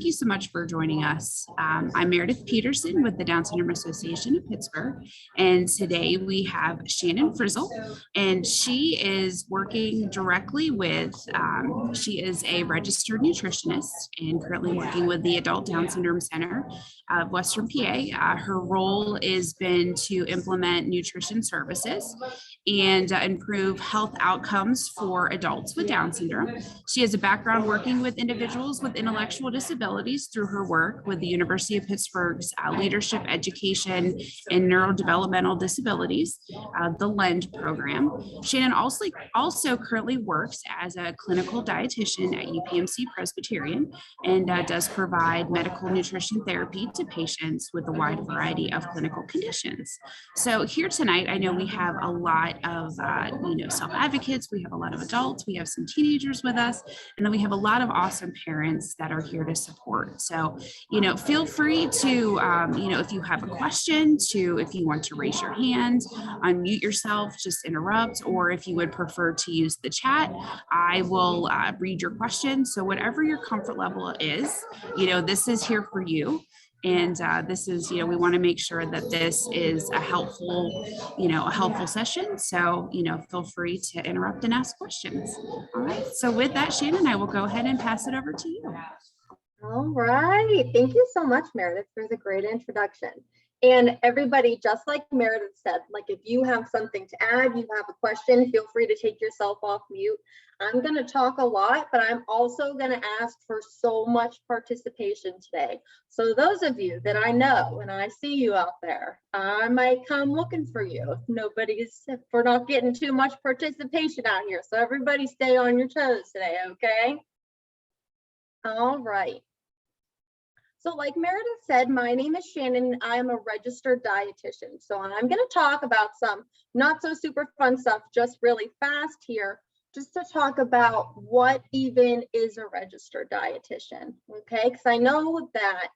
you so much for joining us. I'm Meredith Peterson with the Down Syndrome Association of Pittsburgh, and today we have Shannon Frizzell, and she is working directly with, she is a registered nutritionist and currently working with the Adult Down Syndrome Center of Western PA. Her role has been to implement nutrition services and improve health outcomes for adults with Down syndrome. She has a background working with individuals with intellectual disabilities through her work with the University of Pittsburgh's Leadership Education and Neurodevelopmental Disabilities, the LEND program. Shannon also currently works as a clinical dietitian at UPMC Presbyterian and does provide medical nutrition therapy to patients with a wide variety of clinical conditions. So here tonight, I know we have a lot of self-advocates, we have a lot of adults, we have some teenagers with us, and then we have a lot of awesome parents that are here to support. So, feel free to, if you have a question, if you want to raise your hand, unmute yourself, just interrupt, or if you would prefer to use the chat, I will read your question. So whatever your comfort level is, this is here for you. And this is, we want to make sure that this is a helpful session. So, feel free to interrupt and ask questions. All right. So with that, Shannon, I will go ahead and pass it over to you. All right. Thank you so much, Meredith, for the great introduction. And everybody, just like Meredith said, like if you have something to add, you have a question, feel free to take yourself off mute. I'm going to talk a lot, but I'm also going to ask for so much participation today. So those of you that I know and I see you out there, I might come looking for you if we're not getting too much participation out here. So everybody stay on your toes today, okay? All right. So like Meredith said, my name is Shannon. I'm a registered dietitian. So I'm going to talk about some not so super fun stuff, just really fast here, just to talk about what even is a registered dietitian, okay? Because I know that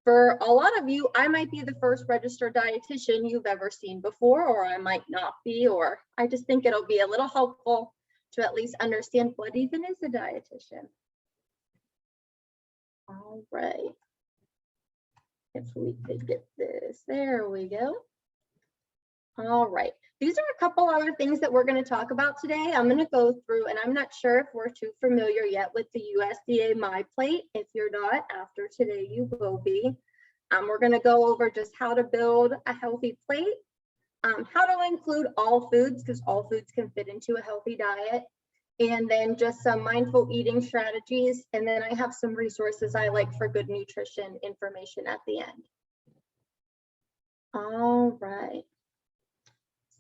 for a lot of you, I might be the first registered dietitian you've ever seen before, or I might not be, or I just think it'll be a little helpful to at least understand what even is a dietitian. All right. If we could get this, there we go. All right, these are a couple other things that we're going to talk about today. I'm going to go through, and I'm not sure if we're too familiar yet with the USDA MyPlate. If you're not, after today you will be. We're going to go over just how to build a healthy plate, how to include all foods, because all foods can fit into a healthy diet, and then just some mindful eating strategies. And then I have some resources I like for good nutrition information at the end. All right.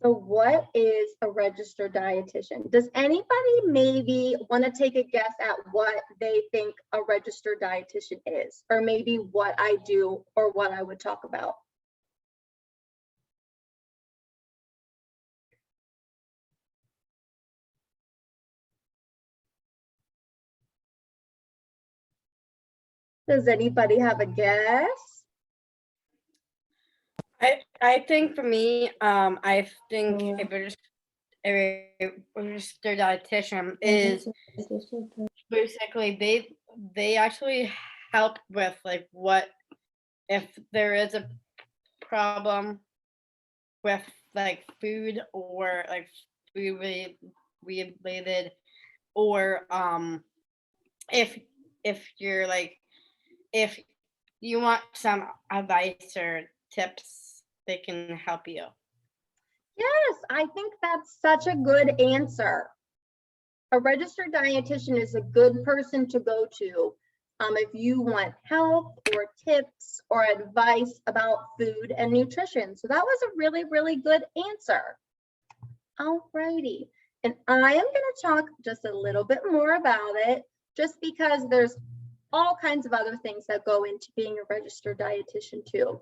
So what is a registered dietitian? Does anybody maybe want to take a guess at what they think a registered dietitian is, or maybe what I do or what I would talk about? Does anybody have a guess? I think for me, I think a registered dietitian is basically they actually help with like what if there is a problem with like food or like food related, or if you're like if you want some advice or tips, they can help you. Yes, I think that's such a good answer. A registered dietitian is a good person to go to if you want help or tips or advice about food and nutrition. So that was a really, really good answer. All righty. And I am going to talk just a little bit more about it, just because there's all kinds of other things that go into being a registered dietitian too.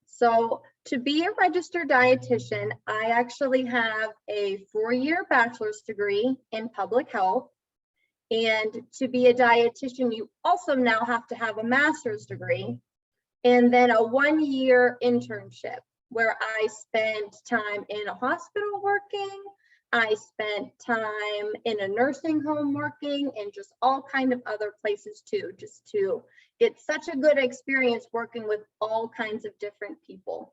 So to be a registered dietitian, I actually have a 4-year bachelor's degree in public health. And to be a dietitian, you also now have to have a master's degree and then a 1-year internship where I spent time in a hospital working. I spent time in a nursing home working, and just all kind of other places too, just to get such a good experience working with all kinds of different people.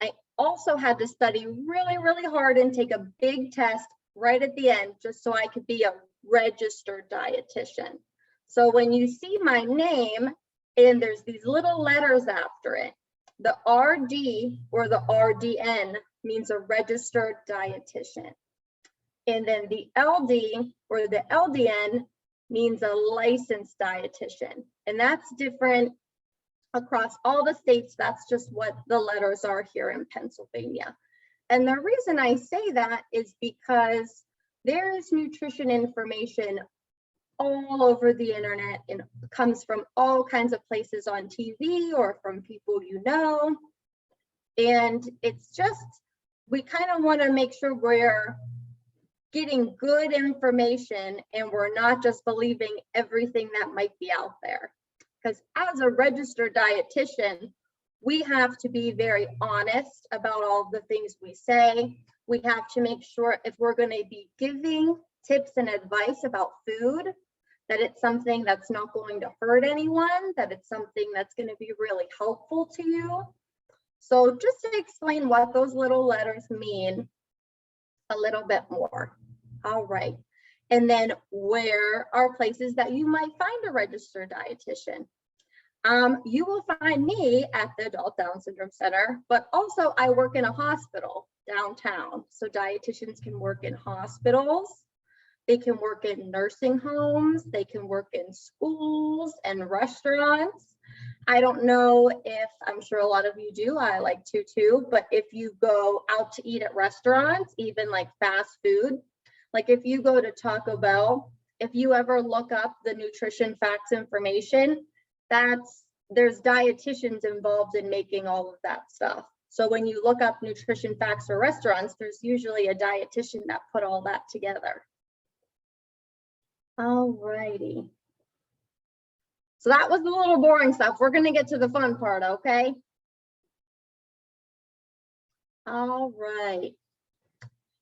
I also had to study really, really hard and take a big test right at the end, just so I could be a registered dietitian. So when you see my name and there's these little letters after it, the RD or the RDN means a registered dietitian. And then the LD or the LDN means a licensed dietitian. And that's different across all the states. That's just what the letters are here in Pennsylvania. And the reason I say that is because there is nutrition information all over the internet and comes from all kinds of places on TV or from people you know. And it's just, we kind of want to make sure we're getting good information and we're not just believing everything that might be out there. Because as a registered dietitian, we have to be very honest about all the things we say. We have to make sure if we're going to be giving tips and advice about food, that it's something that's not going to hurt anyone, that it's something that's going to be really helpful to you. So just to explain what those little letters mean a little bit more. All right. And then where are places that you might find a registered dietitian? You will find me at the Adult Down Syndrome Center, but also I work in a hospital downtown. So dietitians can work in hospitals, they can work in nursing homes, they can work in schools and restaurants. I don't know if, I'm sure a lot of you do, I like to too, but if you go out to eat at restaurants, even like fast food, like if you go to Taco Bell, if you ever look up the nutrition facts information, there's dietitians involved in making all of that stuff. So when you look up nutrition facts for restaurants, there's usually a dietitian that put all that together. All righty. So that was the little boring stuff. We're going to get to the fun part, okay? All right.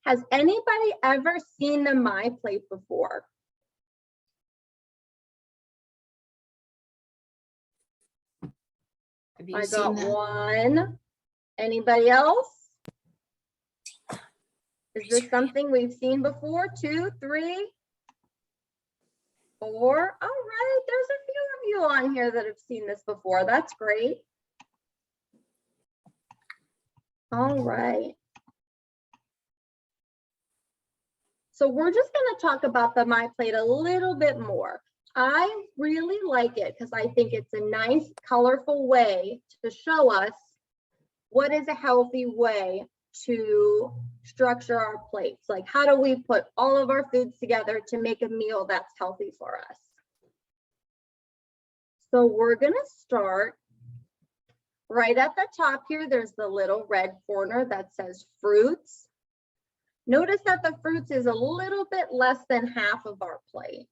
Has anybody ever seen the My Plate before? I got one. Anybody else? Is this something we've seen before? 2, 3, 4. All right, there's a few of you on here that have seen this before. That's great. All right. So we're just going to talk about the My Plate a little bit more. I really like it because I think it's a nice, colorful way to show us what is a healthy way to structure our plates. Like, how do we put all of our foods together to make a meal that's healthy for us? So we're going to start right at the top here. There's the little red corner that says fruits. Notice that the fruits is a little bit less than half of our plate.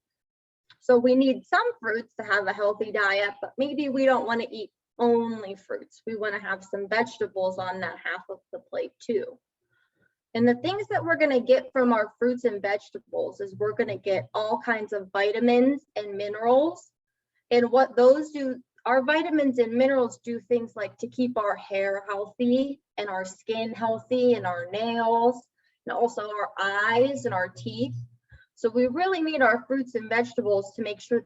So we need some fruits to have a healthy diet, but maybe we don't want to eat only fruits. We want to have some vegetables on that half of the plate too. And the things that we're going to get from our fruits and vegetables is we're going to get all kinds of vitamins and minerals. And what those do, our vitamins and minerals do things like to keep our hair healthy and our skin healthy and our nails and also our eyes and our teeth. So we really need our fruits and vegetables to make sure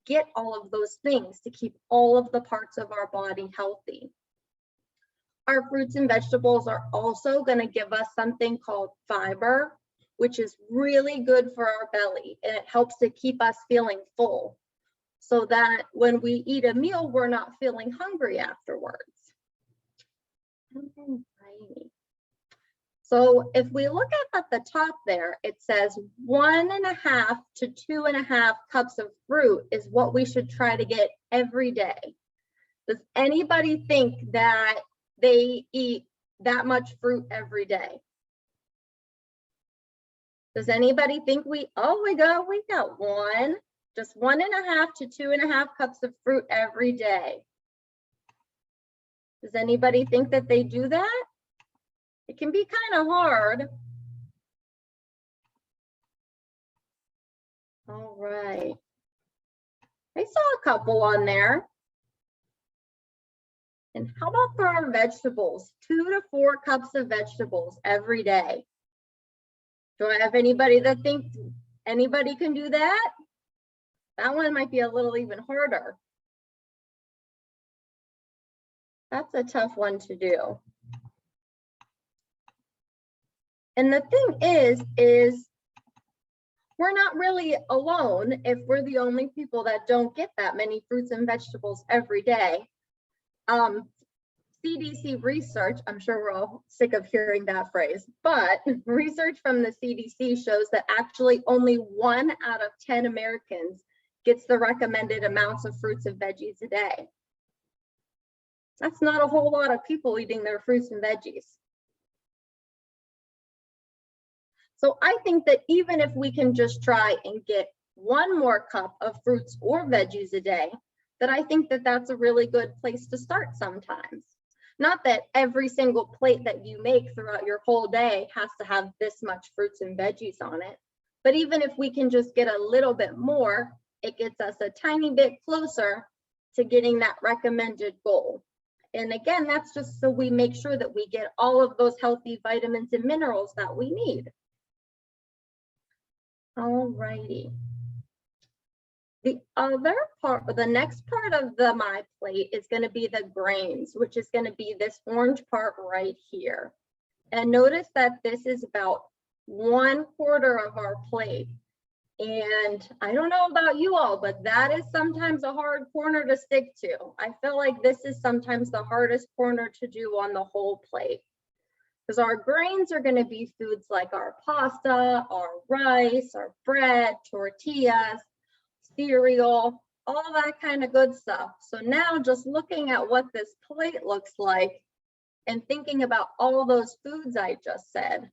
get all of those things to keep all of the parts of our body healthy. Our fruits and vegetables are also going to give us something called fiber, which is really good for our belly, and it helps to keep us feeling full so that when we eat a meal, we're not feeling hungry afterwards. So if we look at the top there, it says 1.5 to 2.5 cups of fruit is what we should try to get every day. Does anybody think that they eat that much fruit every day? Does anybody think we got just 1.5 to 2.5 cups of fruit every day? Does anybody think that they do that? It can be kind of hard. All right. I saw a couple on there. And how about for our vegetables? 2 to 4 cups of vegetables every day. Do I have anybody that thinks anybody can do that? That one might be a little even harder. That's a tough one to do. And the thing is we're not really alone if we're the only people that don't get that many fruits and vegetables every day. CDC research, I'm sure we're all sick of hearing that phrase, but research from the CDC shows that actually only 1 out of 10 Americans gets the recommended amounts of fruits and veggies a day. That's not a whole lot of people eating their fruits and veggies. So I think that even if we can just try and get 1 more cup of fruits or veggies a day, that I think that that's a really good place to start sometimes. Not that every single plate that you make throughout your whole day has to have this much fruits and veggies on it. But even if we can just get a little bit more, it gets us a tiny bit closer to getting that recommended goal. And again, that's just so we make sure that we get all of those healthy vitamins and minerals that we need. All righty. The other part, the next part of my plate is going to be the grains, which is going to be this orange part right here. And notice that this is about 1/4 of our plate. And I don't know about you all, but that is sometimes a hard corner to stick to. I feel like this is sometimes the hardest corner to do on the whole plate. Because our grains are going to be foods like our pasta, our rice, our bread, tortillas, cereal, all that kind of good stuff. So now just looking at what this plate looks like and thinking about all those foods I just said,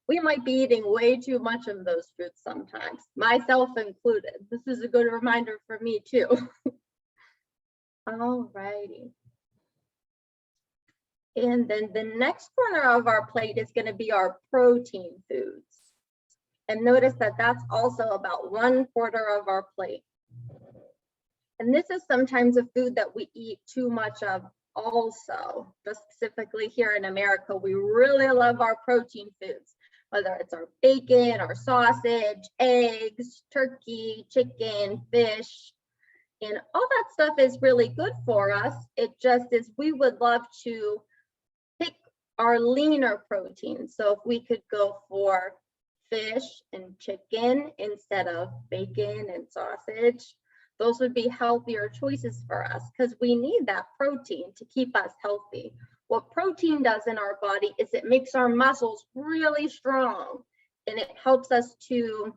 we might be eating way too much of those foods sometimes, myself included. This is a good reminder for me too. All righty. And then the next corner of our plate is going to be our protein foods. And notice that that's also about 1/4 of our plate. And this is sometimes a food that we eat too much of also. Just specifically here in America, we really love our protein foods, whether it's our bacon, our sausage, eggs, turkey, chicken, fish, and all that stuff is really good for us. It just is, we would love to pick our leaner protein. So if we could go for fish and chicken instead of bacon and sausage, those would be healthier choices for us because we need that protein to keep us healthy. What protein does in our body is it makes our muscles really strong, and it helps us to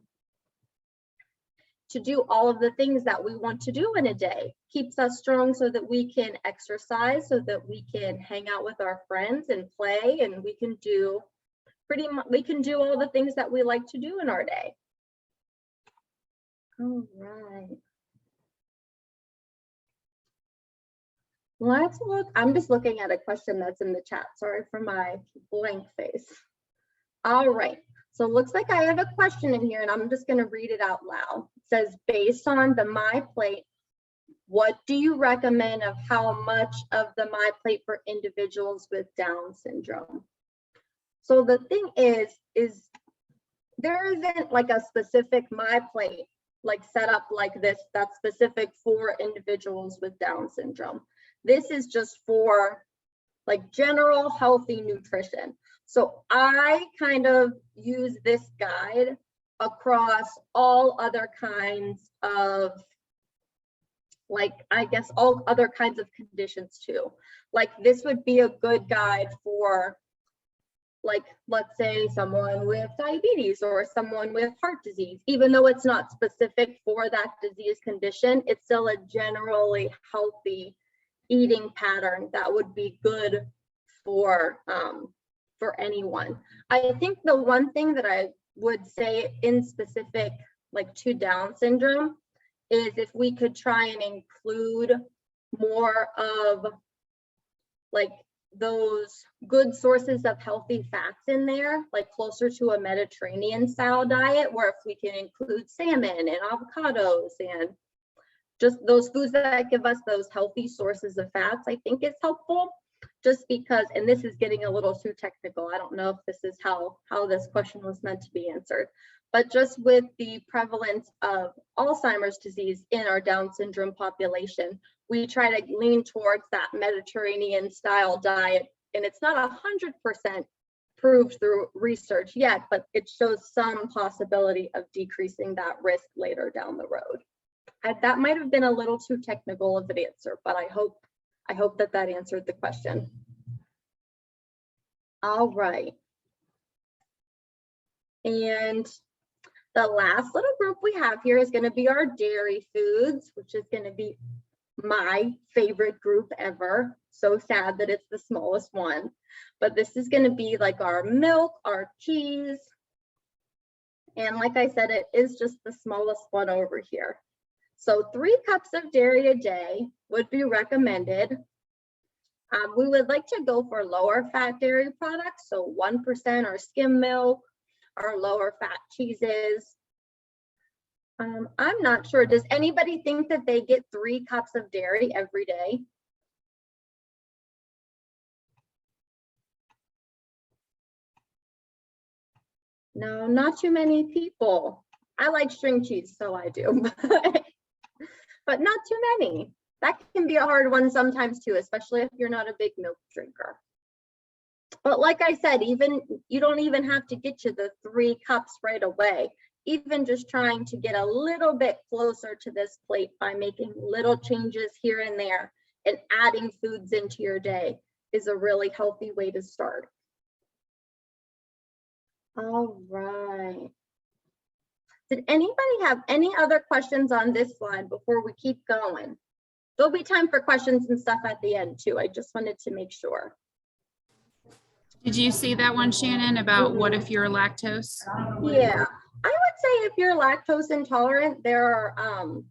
do all of the things that we want to do in a day. Keeps us strong so that we can exercise, so that we can hang out with our friends and play, and we can do all the things that we like to do in our day. All right. Let's look. I'm just looking at a question that's in the chat. Sorry for my blank face. All right. So it looks like I have a question in here, and I'm just going to read it out loud. It says, based on the My Plate, what do you recommend of how much of the My Plate for individuals with Down syndrome? So the thing is there isn't like a specific My Plate like set up like this that's specific for individuals with Down syndrome. This is just for like general healthy nutrition. So I kind of use this guide across all other kinds of, like, I guess all other kinds of conditions too. Like this would be a good guide for, like, let's say someone with diabetes or someone with heart disease. Even though it's not specific for that disease condition, it's still a generally healthy eating pattern that would be good for anyone. I think the one thing that I would say in specific, like to Down syndrome, is if we could try and include more of like those good sources of healthy fats in there, like closer to a Mediterranean style diet, where if we can include salmon and avocados and just those foods that give us those healthy sources of fats, I think is helpful. Just because, and this is getting a little too technical, I don't know if this is how this question was meant to be answered, but just with the prevalence of Alzheimer's disease in our Down syndrome population, we try to lean towards that Mediterranean style diet, and it's not 100% proved through research yet, but it shows some possibility of decreasing that risk later down the road. That might have been a little too technical of an answer, but I hope that answered the question. All right. And the last little group we have here is going to be our dairy foods, which is going to be my favorite group ever. So sad that it's the smallest one, but this is going to be like our milk, our cheese. And like I said, it is just the smallest one over here. So 3 cups of dairy a day would be recommended. We would like to go for lower fat dairy products, so 1% or skim milk, or lower fat cheeses. I'm not sure. Does anybody think that they get 3 cups of dairy every day? No, not too many people. I like string cheese, so I do, but not too many. That can be a hard one sometimes too, especially if you're not a big milk drinker. But like I said, you don't even have to get to the 3 cups right away. Even just trying to get a little bit closer to this plate by making little changes here and there and adding foods into your day is a really healthy way to start. All right. Did anybody have any other questions on this slide before we keep going? There'll be time for questions and stuff at the end too. I just wanted to make sure. Did you see that one, Shannon, about what if you're lactose? Yeah, I would say if you're lactose intolerant, there are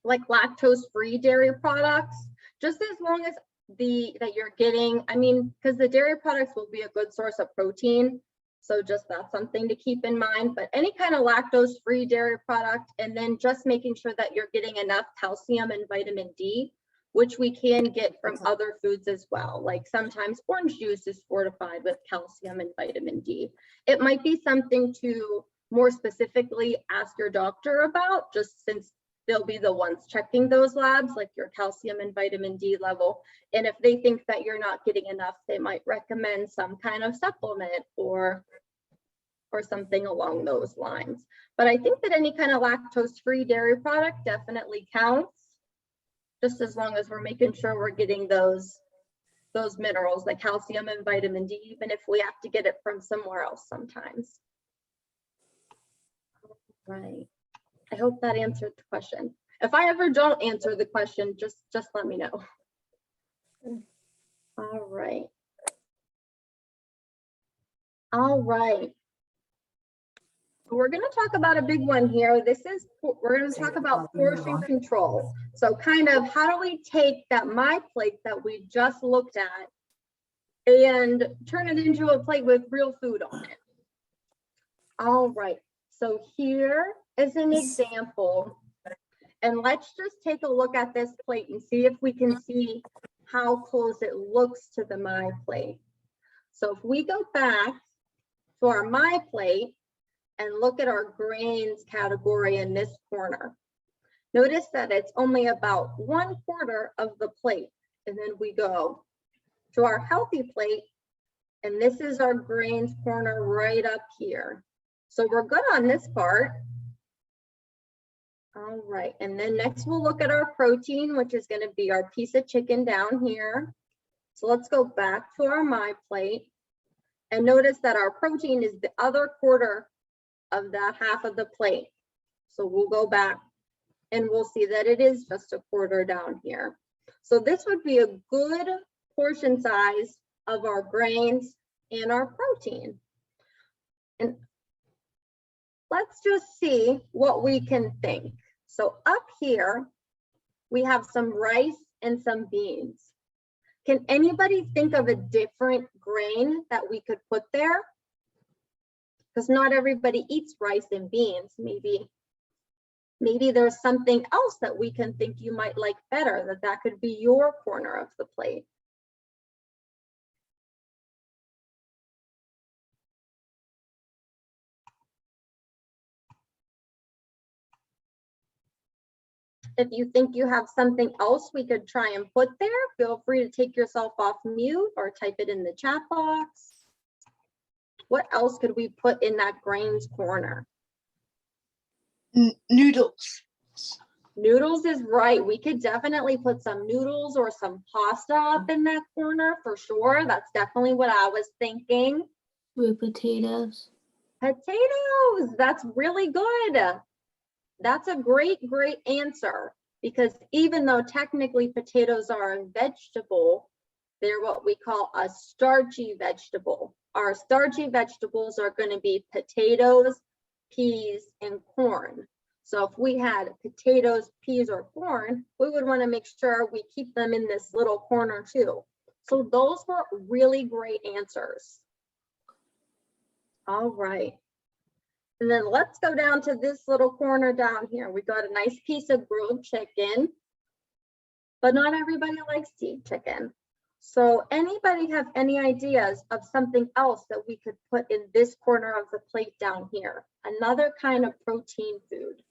like lactose-free dairy products, just as long as that you're getting, I mean, because the dairy products will be a good source of protein. So just that's something to keep in mind, but any kind of lactose-free dairy product, and then just making sure that you're getting enough calcium and vitamin D, which we can get from other foods as well. Like sometimes orange juice is fortified with calcium and vitamin D. It might be something to more specifically ask your doctor about, just since they'll be the ones checking those labs, like your calcium and vitamin D level. And if they think that you're not getting enough, they might recommend some kind of supplement or something along those lines. But I think that any kind of lactose-free dairy product definitely counts, just as long as we're making sure we're getting those minerals, like calcium and vitamin D, even if we have to get it from somewhere else sometimes. Right. I hope that answered the question. If I ever don't answer the question, just let me know. All right. All right. We're going to talk about a big one here. We're going to talk about portion control. So kind of how do we take that my plate that we just looked at and turn it into a plate with real food on it? All right. So here is an example. And let's just take a look at this plate and see if we can see how close it looks to the my plate. So if we go back to our my plate and look at our grains category in this corner, notice that it's only about 1/4 of the plate. And then we go to our healthy plate, and this is our grains corner right up here. So we're good on this part. All right, and then next we'll look at our protein, which is going to be our piece of chicken down here. So let's go back to our my plate and notice that our protein is the other 1/4 of that half of the plate. So we'll go back and we'll see that it is just a 1/4 down here. So this would be a good portion size of our grains and our protein. And let's just see what we can think. So up here, we have some rice and some beans. Can anybody think of a different grain that we could put there? Because not everybody eats rice and beans. Maybe Maybe there's something else that we can think you might like better, that could be your corner of the plate. If you think you have something else we could try and put there, feel free to take yourself off mute or type it in the chat box. What else could we put in that grains corner? Noodles. Noodles is right. We could definitely put some noodles or some pasta up in that corner for sure. That's definitely what I was thinking. With potatoes. Potatoes, that's really good. That's a great answer, because even though technically potatoes are a vegetable, they're what we call a starchy vegetable. Our starchy vegetables are going to be potatoes, peas, and corn. So if we had potatoes, peas, or corn, we would want to make sure we keep them in this little corner too. So those were really great answers. All right. And then let's go down to this little corner down here. We got a nice piece of grilled chicken, but not everybody likes to eat chicken. So anybody have any ideas of something else that we could put in this corner of the plate down here? Another kind of protein food.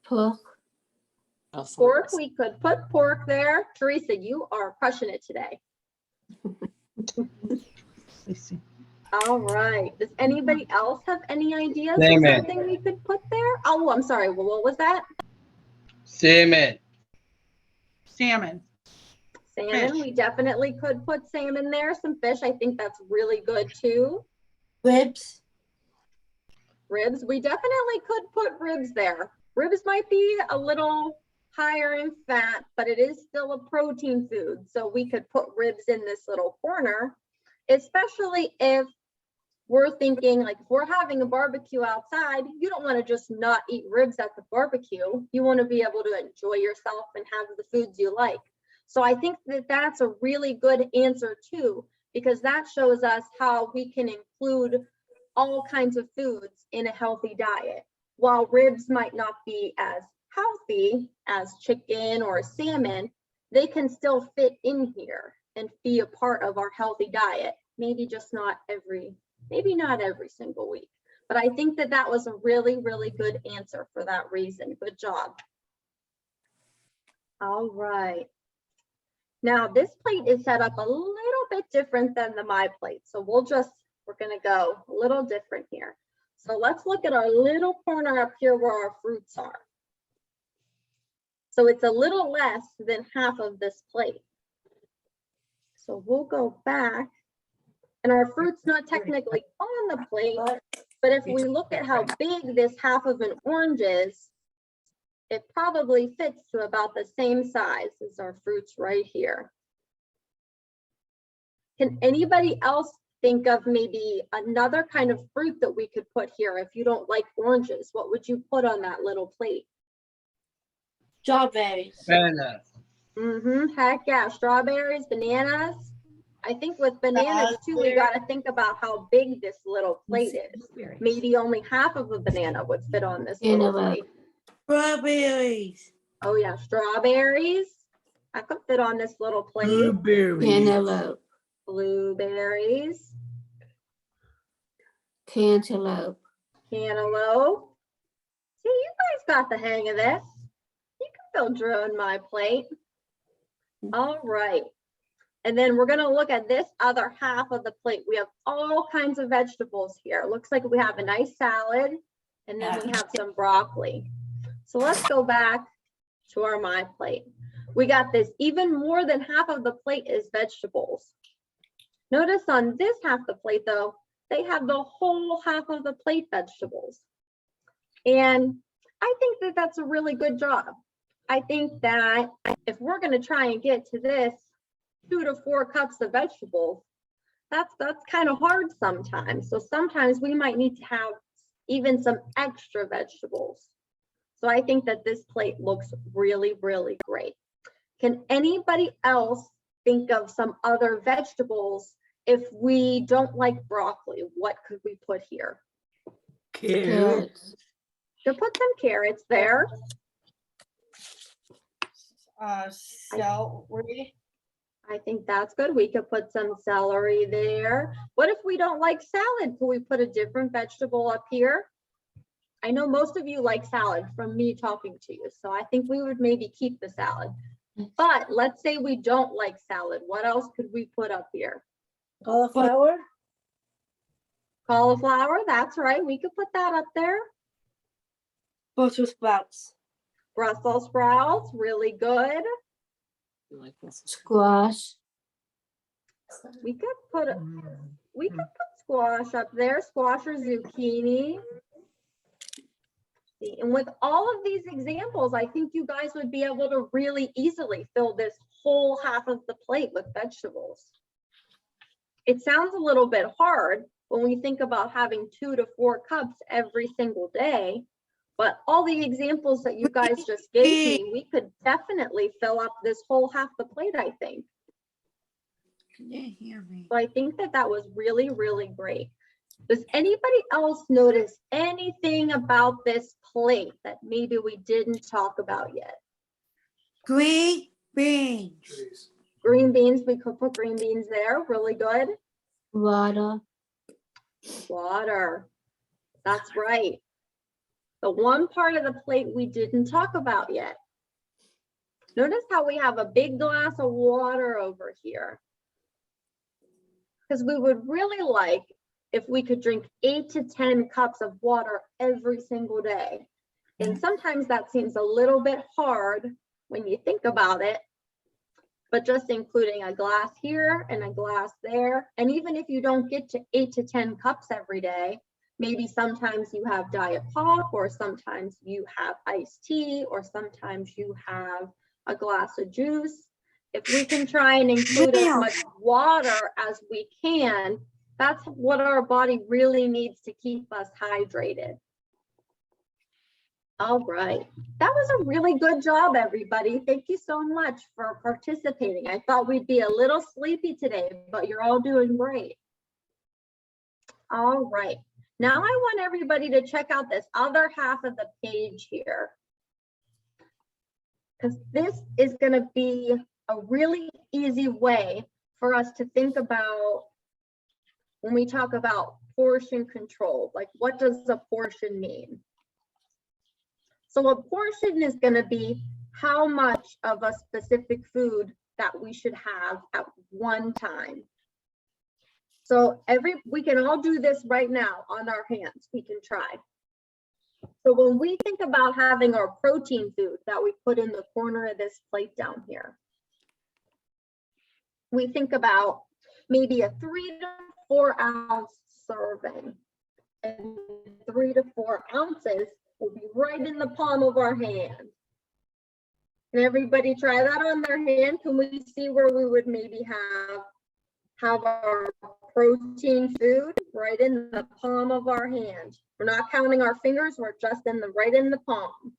Pork. Pork, we could put pork there. Teresa, you are crushing it today. All right. Does anybody else have any ideas of something we could put there? Oh, I'm sorry. Well, what was that? Salmon. Salmon, Fish. we definitely could put salmon there. Some fish, I think that's really good too. Ribs. Ribs, we definitely could put ribs there. Ribs might be a little higher in fat, but it is still a protein food. So we could put ribs in this little corner, especially if we're thinking, like, if we're having a barbecue outside, you don't want to just not eat ribs at the barbecue. You want to be able to enjoy yourself and have the foods you like. So I think that that's a really good answer too, because that shows us how we can include all kinds of foods in a healthy diet. While ribs might not be as healthy as chicken or salmon, they can still fit in here and be a part of our healthy diet. Maybe just not every single week. But I think that that was a really, really good answer for that reason. Good job. All right. Now this plate is set up a little bit different than the My Plate. So we're gonna go a little different here. So let's look at our little corner up here where our fruits are. So it's a little less than half of this plate. So we'll go back, and our fruit's not technically on the plate, but if we look at how big this half of an orange is, it probably fits to about the same size as our fruits right here. Can anybody else think of maybe another kind of fruit that we could put here? If you don't like oranges, what would you put on that little plate? Strawberries. Bananas. Heck yeah, strawberries, bananas. I think with bananas too, we got to think about how big this little plate is. Maybe only half of a banana would fit on this little plate. Strawberries. Oh yeah, strawberries. I could fit on this little plate. Cantaloupe. Blueberries. Cantaloupe. Cantaloupe. See, you guys got the hang of this. You can build your own My Plate. All right. And then we're going to look at this other half of the plate. We have all kinds of vegetables here. Looks like we have a nice salad, and then we have some broccoli. So let's go back to our My Plate. We got this, even more than half of the plate is vegetables. Notice on this half of the plate though, they have the whole half of the plate vegetables. And I think that that's a really good job. I think that if we're going to try and get to this 2 to 4 cups of vegetables, that's kind of hard sometimes. So sometimes we might need to have even some extra vegetables. So I think that this plate looks really, really great. Can anybody else think of some other vegetables. If we don't like broccoli, what could we put here? Carrots. To put some carrots there. Celery. I think that's good. We could put some celery there. What if we don't like salad? Could we put a different vegetable up here? I know most of you like salad from me talking to you, so I think we would maybe keep the salad. But let's say we don't like salad. What else could we put up here? Cauliflower. Cauliflower, that's right. We could put that up there. Brussels sprouts. Brussels sprouts, really good. Squash. We could put squash up there, squash or zucchini. And with all of these examples, I think you guys would be able to really easily fill this whole half of the plate with vegetables. It sounds a little bit hard when we think about having 2 to 4 cups every single day, but all the examples that you guys just gave me, we could definitely fill up this whole half the plate, I think. Can you hear me? So I think that that was really, really great. Does anybody else notice anything about this plate that maybe we didn't talk about yet? Green beans. Green beans, we could put green beans there, really good. Water. Water, that's right. The one part of the plate we didn't talk about yet. Notice how we have a big glass of water over here. Because we would really like if we could drink 8 to 10 cups of water every single day. And sometimes that seems a little bit hard when you think about it, but just including a glass here and a glass there. And even if you don't get to 8 to 10 cups every day, maybe sometimes you have diet pop, or sometimes you have iced tea, or sometimes you have a glass of juice. If we can try and include as much water as we can, that's what our body really needs to keep us hydrated. All right, that was a really good job, everybody. Thank you so much for participating. I thought we'd be a little sleepy today, but you're all doing great. All right, now I want everybody to check out this other half of the page here, because this is going to be a really easy way for us to think about when we talk about portion control. Like, what does a portion mean? So a portion is going to be how much of a specific food that we should have at one time. So we can all do this right now on our hands. We can try. So when we think about having our protein food that we put in the corner of this plate down here, we think about maybe a 3 to 4 ounce serving, and 3 to 4 ounces will be right in the palm of our hand. Can everybody try that on their hand? Can we see where we would maybe have our protein food right in the palm of our hand? We're not counting our fingers, we're just right in the palm.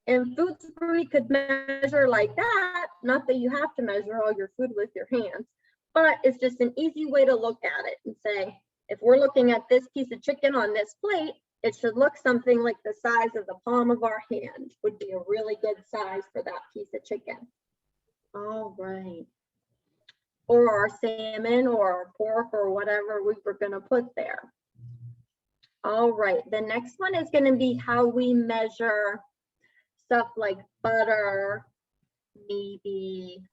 And foods we could measure like that, not that you have to measure all your food with your hands, but it's just an easy way to look at it and say, if we're looking at this piece of chicken on this plate, it should look something like the size of the palm of our hand. Would be a really good size for that piece of chicken. All right. Or our salmon or our pork or whatever we were going to put there. All right, the next one is going to be how we measure stuff like butter, maybe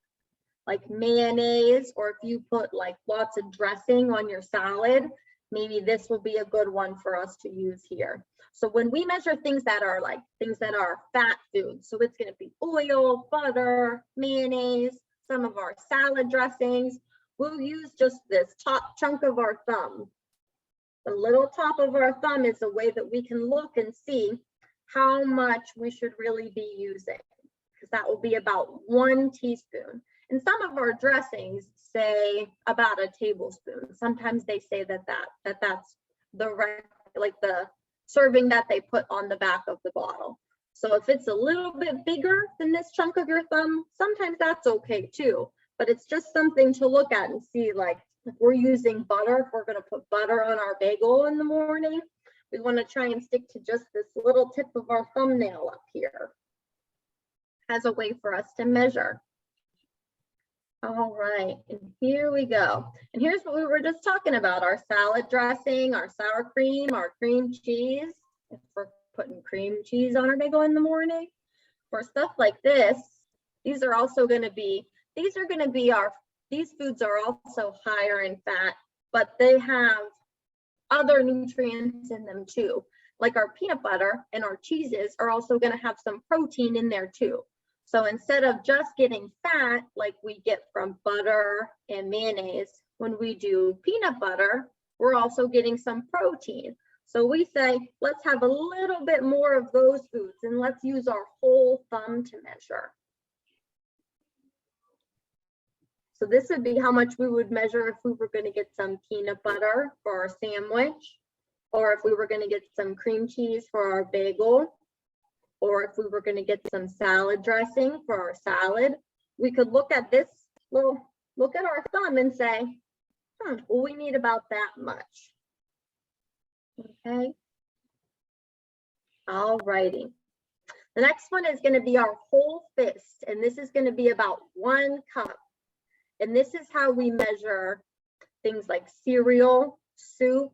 like mayonnaise, or if you put like lots of dressing on your salad, maybe this will be a good one for us to use here. So when we measure things that are fat foods, so it's going to be oil, butter, mayonnaise, some of our salad dressings, we'll use just this top chunk of our thumb. The little top of our thumb is a way that we can look and see how much we should really be using, because that will be about 1 teaspoon. And some of our dressings say about a tablespoon. Sometimes they say that's the serving that they put on the back of the bottle. So if it's a little bit bigger than this chunk of your thumb, sometimes that's okay too. But it's just something to look at and see, like if we're using butter, if we're going to put butter on our bagel in the morning, we want to try and stick to just this little tip of our thumbnail up here as a way for us to measure. All right, and here we go. And here's what we were just talking about, our salad dressing, our sour cream, our cream cheese. If we're putting cream cheese on our bagel in the morning, for stuff like this, these are also going to be, these foods are also higher in fat, but they have other nutrients in them too. Like our peanut butter and our cheeses are also going to have some protein in there too. So instead of just getting fat like we get from butter and mayonnaise, when we do peanut butter, we're also getting some protein. So we say, let's have a little bit more of those foods and let's use our whole thumb to measure. So this would be how much we would measure if we were going to get some peanut butter for our sandwich, or if we were going to get some cream cheese for our bagel, or if we were going to get some salad dressing for our salad. We could look at this little, look at our thumb and say, well, we need about that much. Okay. All righty. The next one is going to be our whole fist, and this is going to be about 1 cup. And this is how we measure things like cereal, soup,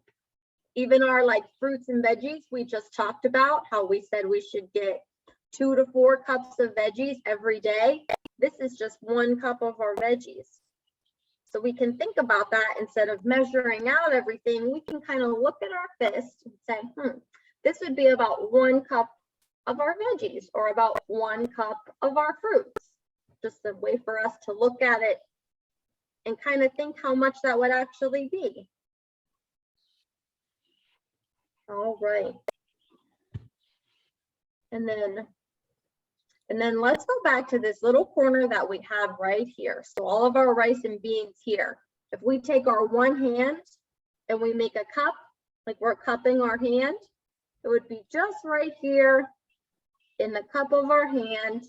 even our like fruits and veggies. We just talked about how we said we should get 2 to 4 cups of veggies every day. This is just 1 cup of our veggies. So we can think about that instead of measuring out everything. We can kind of look at our fist and say, this would be about 1 cup of our veggies, or about 1 cup of our fruits. Just a way for us to look at it and kind of think how much that would actually be. All right. And then let's go back to this little corner that we have right here. So all of our rice and beans here. If we take our one hand and we make a cup, like we're cupping our hand, it would be just right here in the cup of our hand.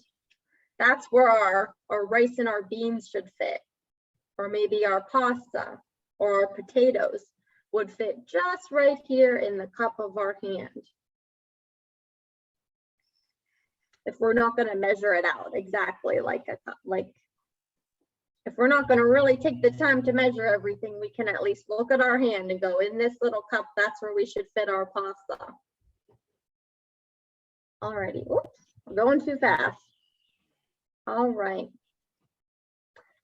That's where our rice and our beans should fit. Or maybe our pasta or our potatoes would fit just right here in the cup of our hand. If we're not going to measure it out exactly like a cup, like if we're not going to really take the time to measure everything, we can at least look at our hand and go, in this little cup, that's where we should fit our pasta. Alrighty, oops, I'm going too fast. All right.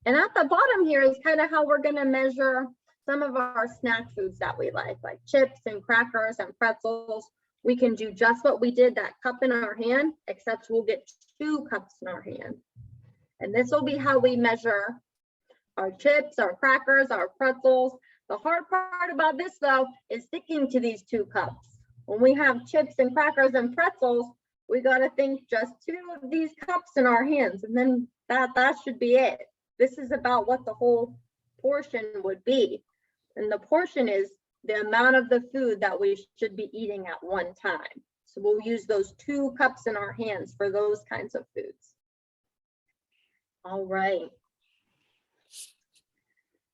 And at the bottom here is kind of how we're going to measure some of our snack foods that we like chips and crackers and pretzels. We can do just what we did, that cup in our hand, except we'll get 2 cups in our hand. And this will be how we measure our chips, our crackers, our pretzels. The hard part about this though is sticking to these 2 cups. When we have chips and crackers and pretzels, we got to think just 2 of these cups in our hands, and then that should be it. This is about what the whole portion would be. And the portion is the amount of the food that we should be eating at one time. So we'll use those 2 cups in our hands for those kinds of foods. All right.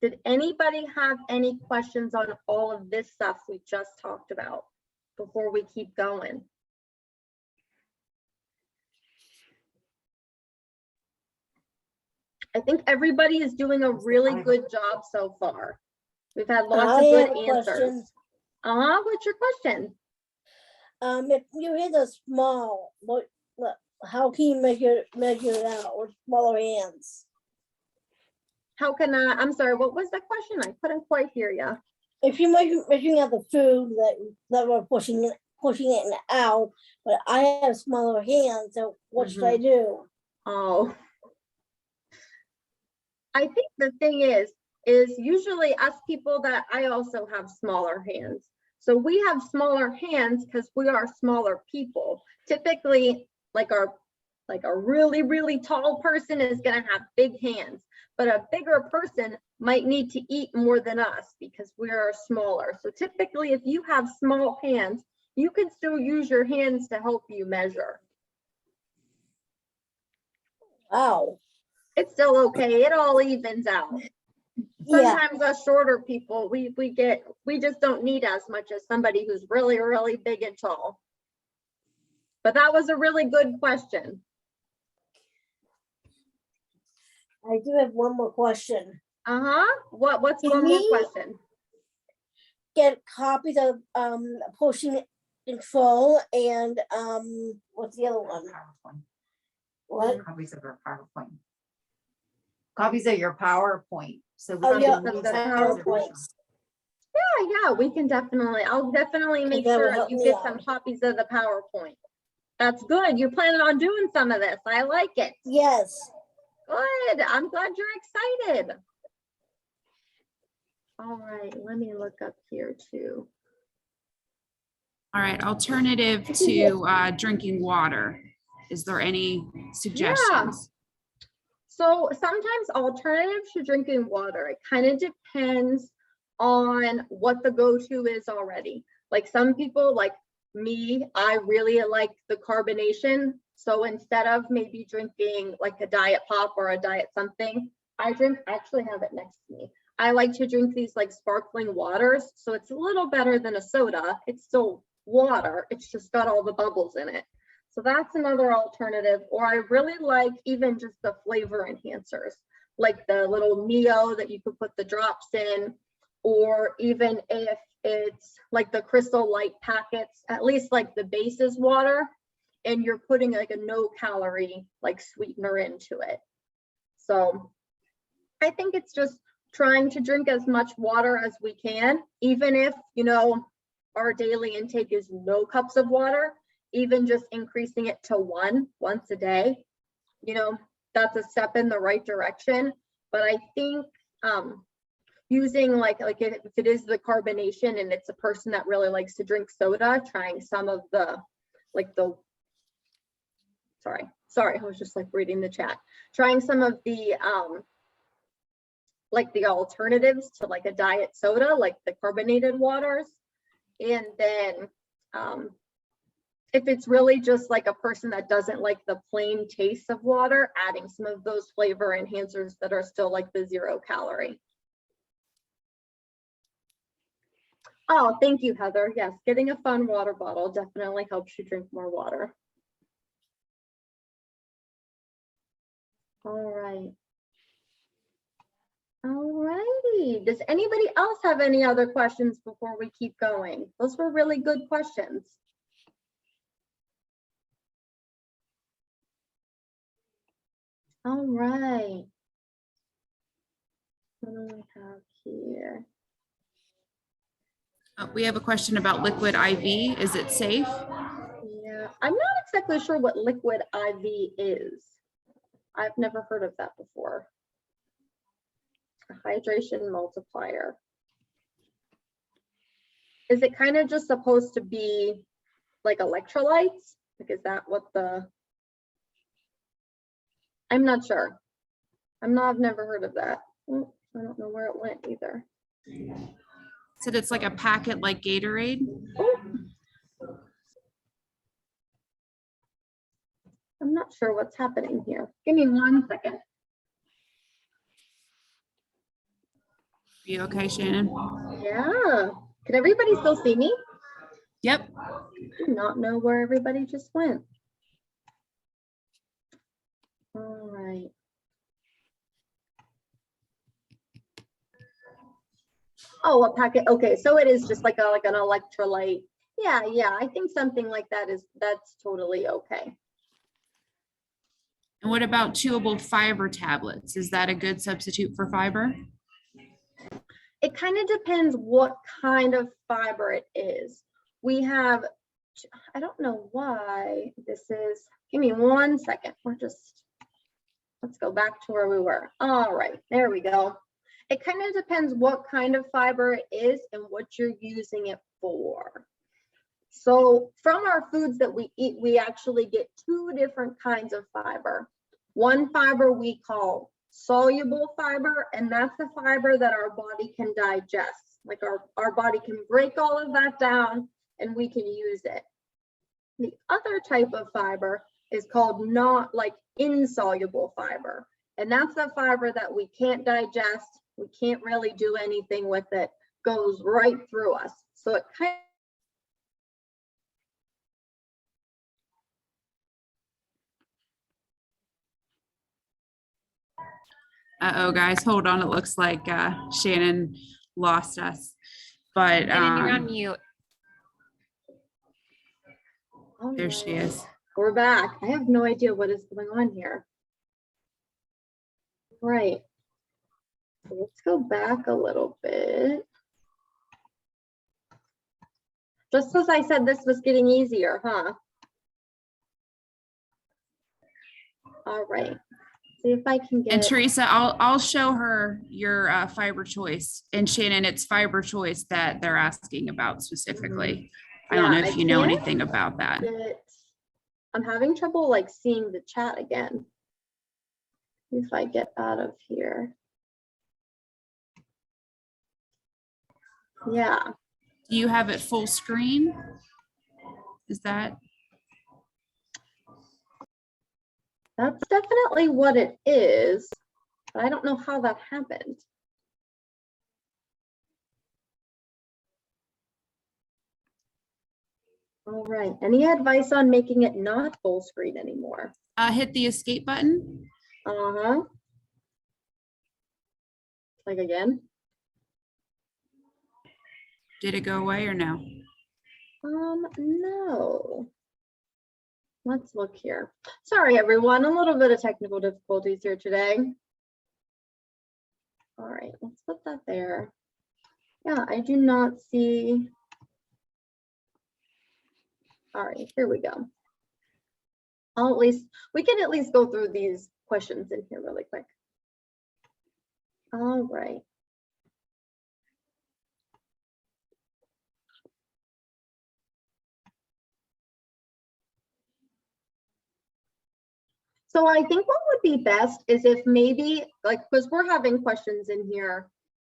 Did anybody have any questions on all of this stuff we just talked about before we keep going? I think everybody is doing a really good job so far. We've had lots of good answers. What's your question? If you hit a small, how can you measure it out with smaller hands? How can I'm sorry, what was the question? I couldn't quite hear you. If you're measuring out the food that we're pushing it out, but I have smaller hands, so what should I do? Oh. I think the thing is usually us people that I also have smaller hands. So we have smaller hands because we are smaller people. Typically, like a really, really tall person is going to have big hands, but a bigger person might need to eat more than us because we are smaller. So typically, if you have small hands, you can still use your hands to help you measure. Wow. It's still okay. It all evens out. Yeah. Sometimes us shorter people, we just don't need as much as somebody who's really, really big and tall. But that was a really good question. I do have one more question. Uh-huh. What's Can one more we- question? Get copies of portion control and what's the other one? PowerPoint. What? Copies of our PowerPoint. Copies of your PowerPoint. So we Oh, can yeah, use the that PowerPoint. as Yeah, we can definitely, I'll definitely make that would sure help you me get some out. copies of the PowerPoint. That's good. You're planning on doing some of this. I like it. Yes. Good. I'm glad you're excited. All right, let me look up here too. All right, alternative to drinking water. Is there any suggestions? So sometimes alternatives to drinking water, it kind of depends on what the go-to is already. Like some people, like me, I really like the carbonation. So instead of maybe drinking like a diet pop or a diet something, I actually have it next to me. I like to drink these like sparkling waters. So it's a little better than a soda. It's still water. It's just got all the bubbles in it. So that's another alternative. Or I really like even just the flavor enhancers, like the little Neo that you could put the drops in, or even if it's like the Crystal Light packets, at least like the base is water and you're putting like a no calorie like sweetener into it. So I think it's just trying to drink as much water as we can, even if, you know, our daily intake is no cups of water, even just increasing it to once a day, you know, that's a step in the right direction. But I think using like if it is the carbonation and it's a person that really likes to drink soda, trying some of the, like the, sorry, I was just like reading the chat, trying some of the, like the alternatives to like a diet soda, like the carbonated waters. And then if it's really just like a person that doesn't like the plain taste of water, adding some of those flavor enhancers that are still like the 0 calorie. Oh, thank you, Heather. Yes, getting a fun water bottle definitely helps you drink more water. All right. All righty. Does anybody else have any other questions before we keep going? Those were really good questions. All right. What do we have here? We have a question about liquid IV. Is it safe? Yeah, I'm not exactly sure what liquid IV is. I've never heard of that before. A hydration multiplier. Is it kind of just supposed to be like electrolytes? Like, is that what the, I'm not sure. I've never heard of that. Oh, I don't know where it went either. Said it's like a packet like Gatorade. Oh. I'm not sure what's happening here. Give me 1 second. You okay, Shannon? Yeah. Can everybody still see me? Yep. I do not know where everybody just went. All right. Oh, a packet. Okay, so it is just like an electrolyte. Yeah, I think something like that that's totally okay. And what about chewable fiber tablets? Is that a good substitute for fiber? It kind of depends what kind of fiber it is. We have, I don't know why this is, give me 1 second. Let's go back to where we were. All right, there we go. It kind of depends what kind of fiber it is and what you're using it for. So from our foods that we eat, we actually get 2 different kinds of fiber. One fiber we call soluble fiber, and that's the fiber that our body can digest. Like our body can break all of that down and we can use it. The other type of fiber is called not like insoluble fiber. And that's the fiber that we can't digest. We can't really do anything with it. Goes right through us. So it kind of Uh-oh, guys, hold on. It looks like Shannon lost us. But Shannon, you're on mute. there she is. We're back. I have no idea what is going on here. Right. So let's go back a little bit. Just as I said, this was getting easier, huh? All right. See if I can get. And Teresa, I'll show her your fiber choice. And Shannon, it's fiber choice that they're asking about specifically. I don't know if you know anything about that. I'm having trouble like seeing the chat again. If I get out of here. Yeah. Do you have it full screen? Is that? That's definitely what it is, but I don't know how that happened. All right, any advice on making it not full screen anymore? Hit the escape button. Uh-huh. Like again? Did it go away or no? No. Let's look here. Sorry, everyone, a little bit of technical difficulties here today. All right, let's put that there. Yeah, I do not see. All right, here we go. We can at least go through these questions in here really quick. All right. So I think what would be best is if maybe, like, because we're having questions in here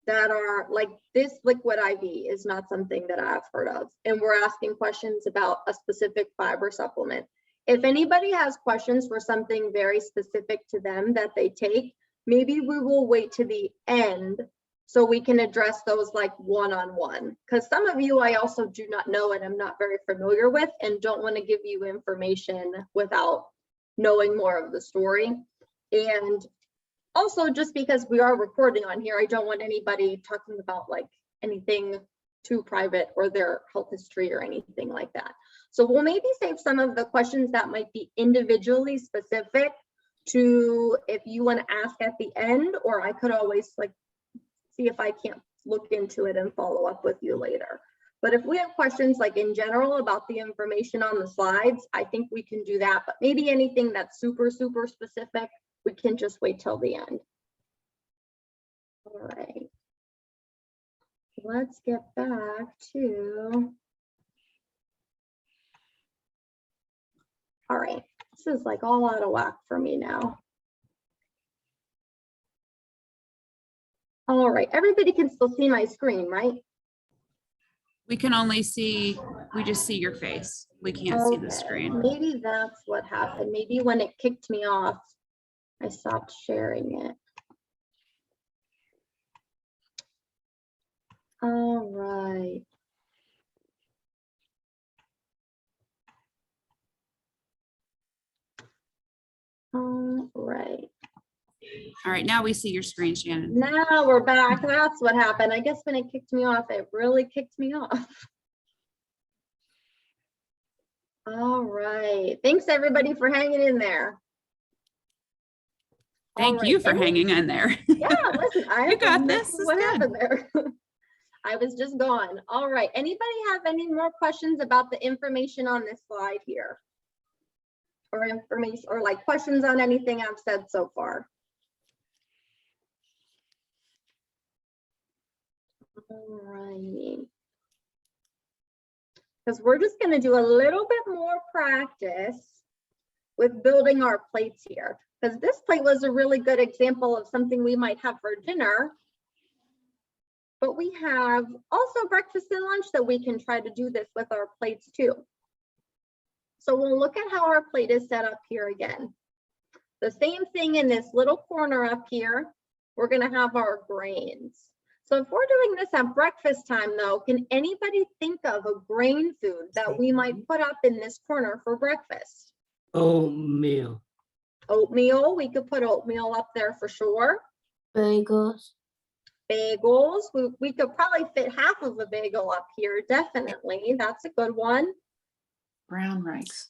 that are like, this liquid IV is not something that I've heard of. And we're asking questions about a specific fiber supplement. If anybody has questions for something very specific to them that they take, maybe we will wait to the end so we can address those like one-on-one. Because some of you I also do not know and I'm not very familiar with and don't want to give you information without knowing more of the story. And also just because we are recording on here, I don't want anybody talking about like anything too private or their health history or anything like that. So we'll maybe save some of the questions that might be individually specific to if you want to ask at the end, or I could always like see if I can't look into it and follow up with you later. But if we have questions like in general about the information on the slides, I think we can do that. But maybe anything that's super, super specific, we can just wait till the end. All right. Let's get back to. All right. This is like all out of whack for me now. All right. Everybody can still see my screen, right? We can only see, we just see your face. We can't see the screen. Maybe that's what happened. Maybe when it kicked me off, I stopped sharing it. All right. All right. All right, now we see your screen, Shannon. Now we're back. That's what happened. I guess when it kicked me off, it really kicked me off. All right. Thanks everybody for hanging in there. Thank you for hanging in there. Yeah, listen, You got this. What happened there? I was just gone. All right. Anybody have any more questions about the information on this slide here? Or information or like questions on anything I've said so far? All right. Because we're just going to do a little bit more practice with building our plates here. Because this plate was a really good example of something we might have for dinner. But we have also breakfast and lunch that we can try to do this with our plates too. So we'll look at how our plate is set up here again. The same thing in this little corner up here, we're gonna have our grains. So if we're doing this at breakfast time though, can anybody think of a grain food that we might put up in this corner for breakfast? Oatmeal. Oatmeal, we could put oatmeal up there for sure. Bagels. Bagels, we could probably fit half of a bagel up here, definitely. That's a good one. Brown rice.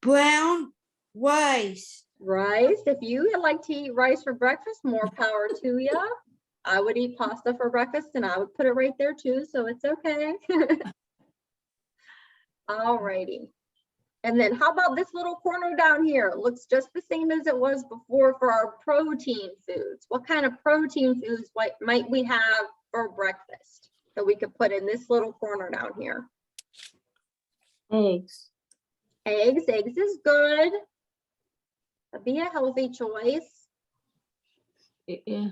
Brown rice. Rice, if you like to eat rice for breakfast, more power to you. I would eat pasta for breakfast and I would put it right there too, so it's okay. All righty. And then how about this little corner down here? It looks just the same as it was before for our protein foods. What kind of protein foods might we have for breakfast that we could put in this little corner down here? Eggs. Eggs is good. That'd be a healthy choice. Yeah.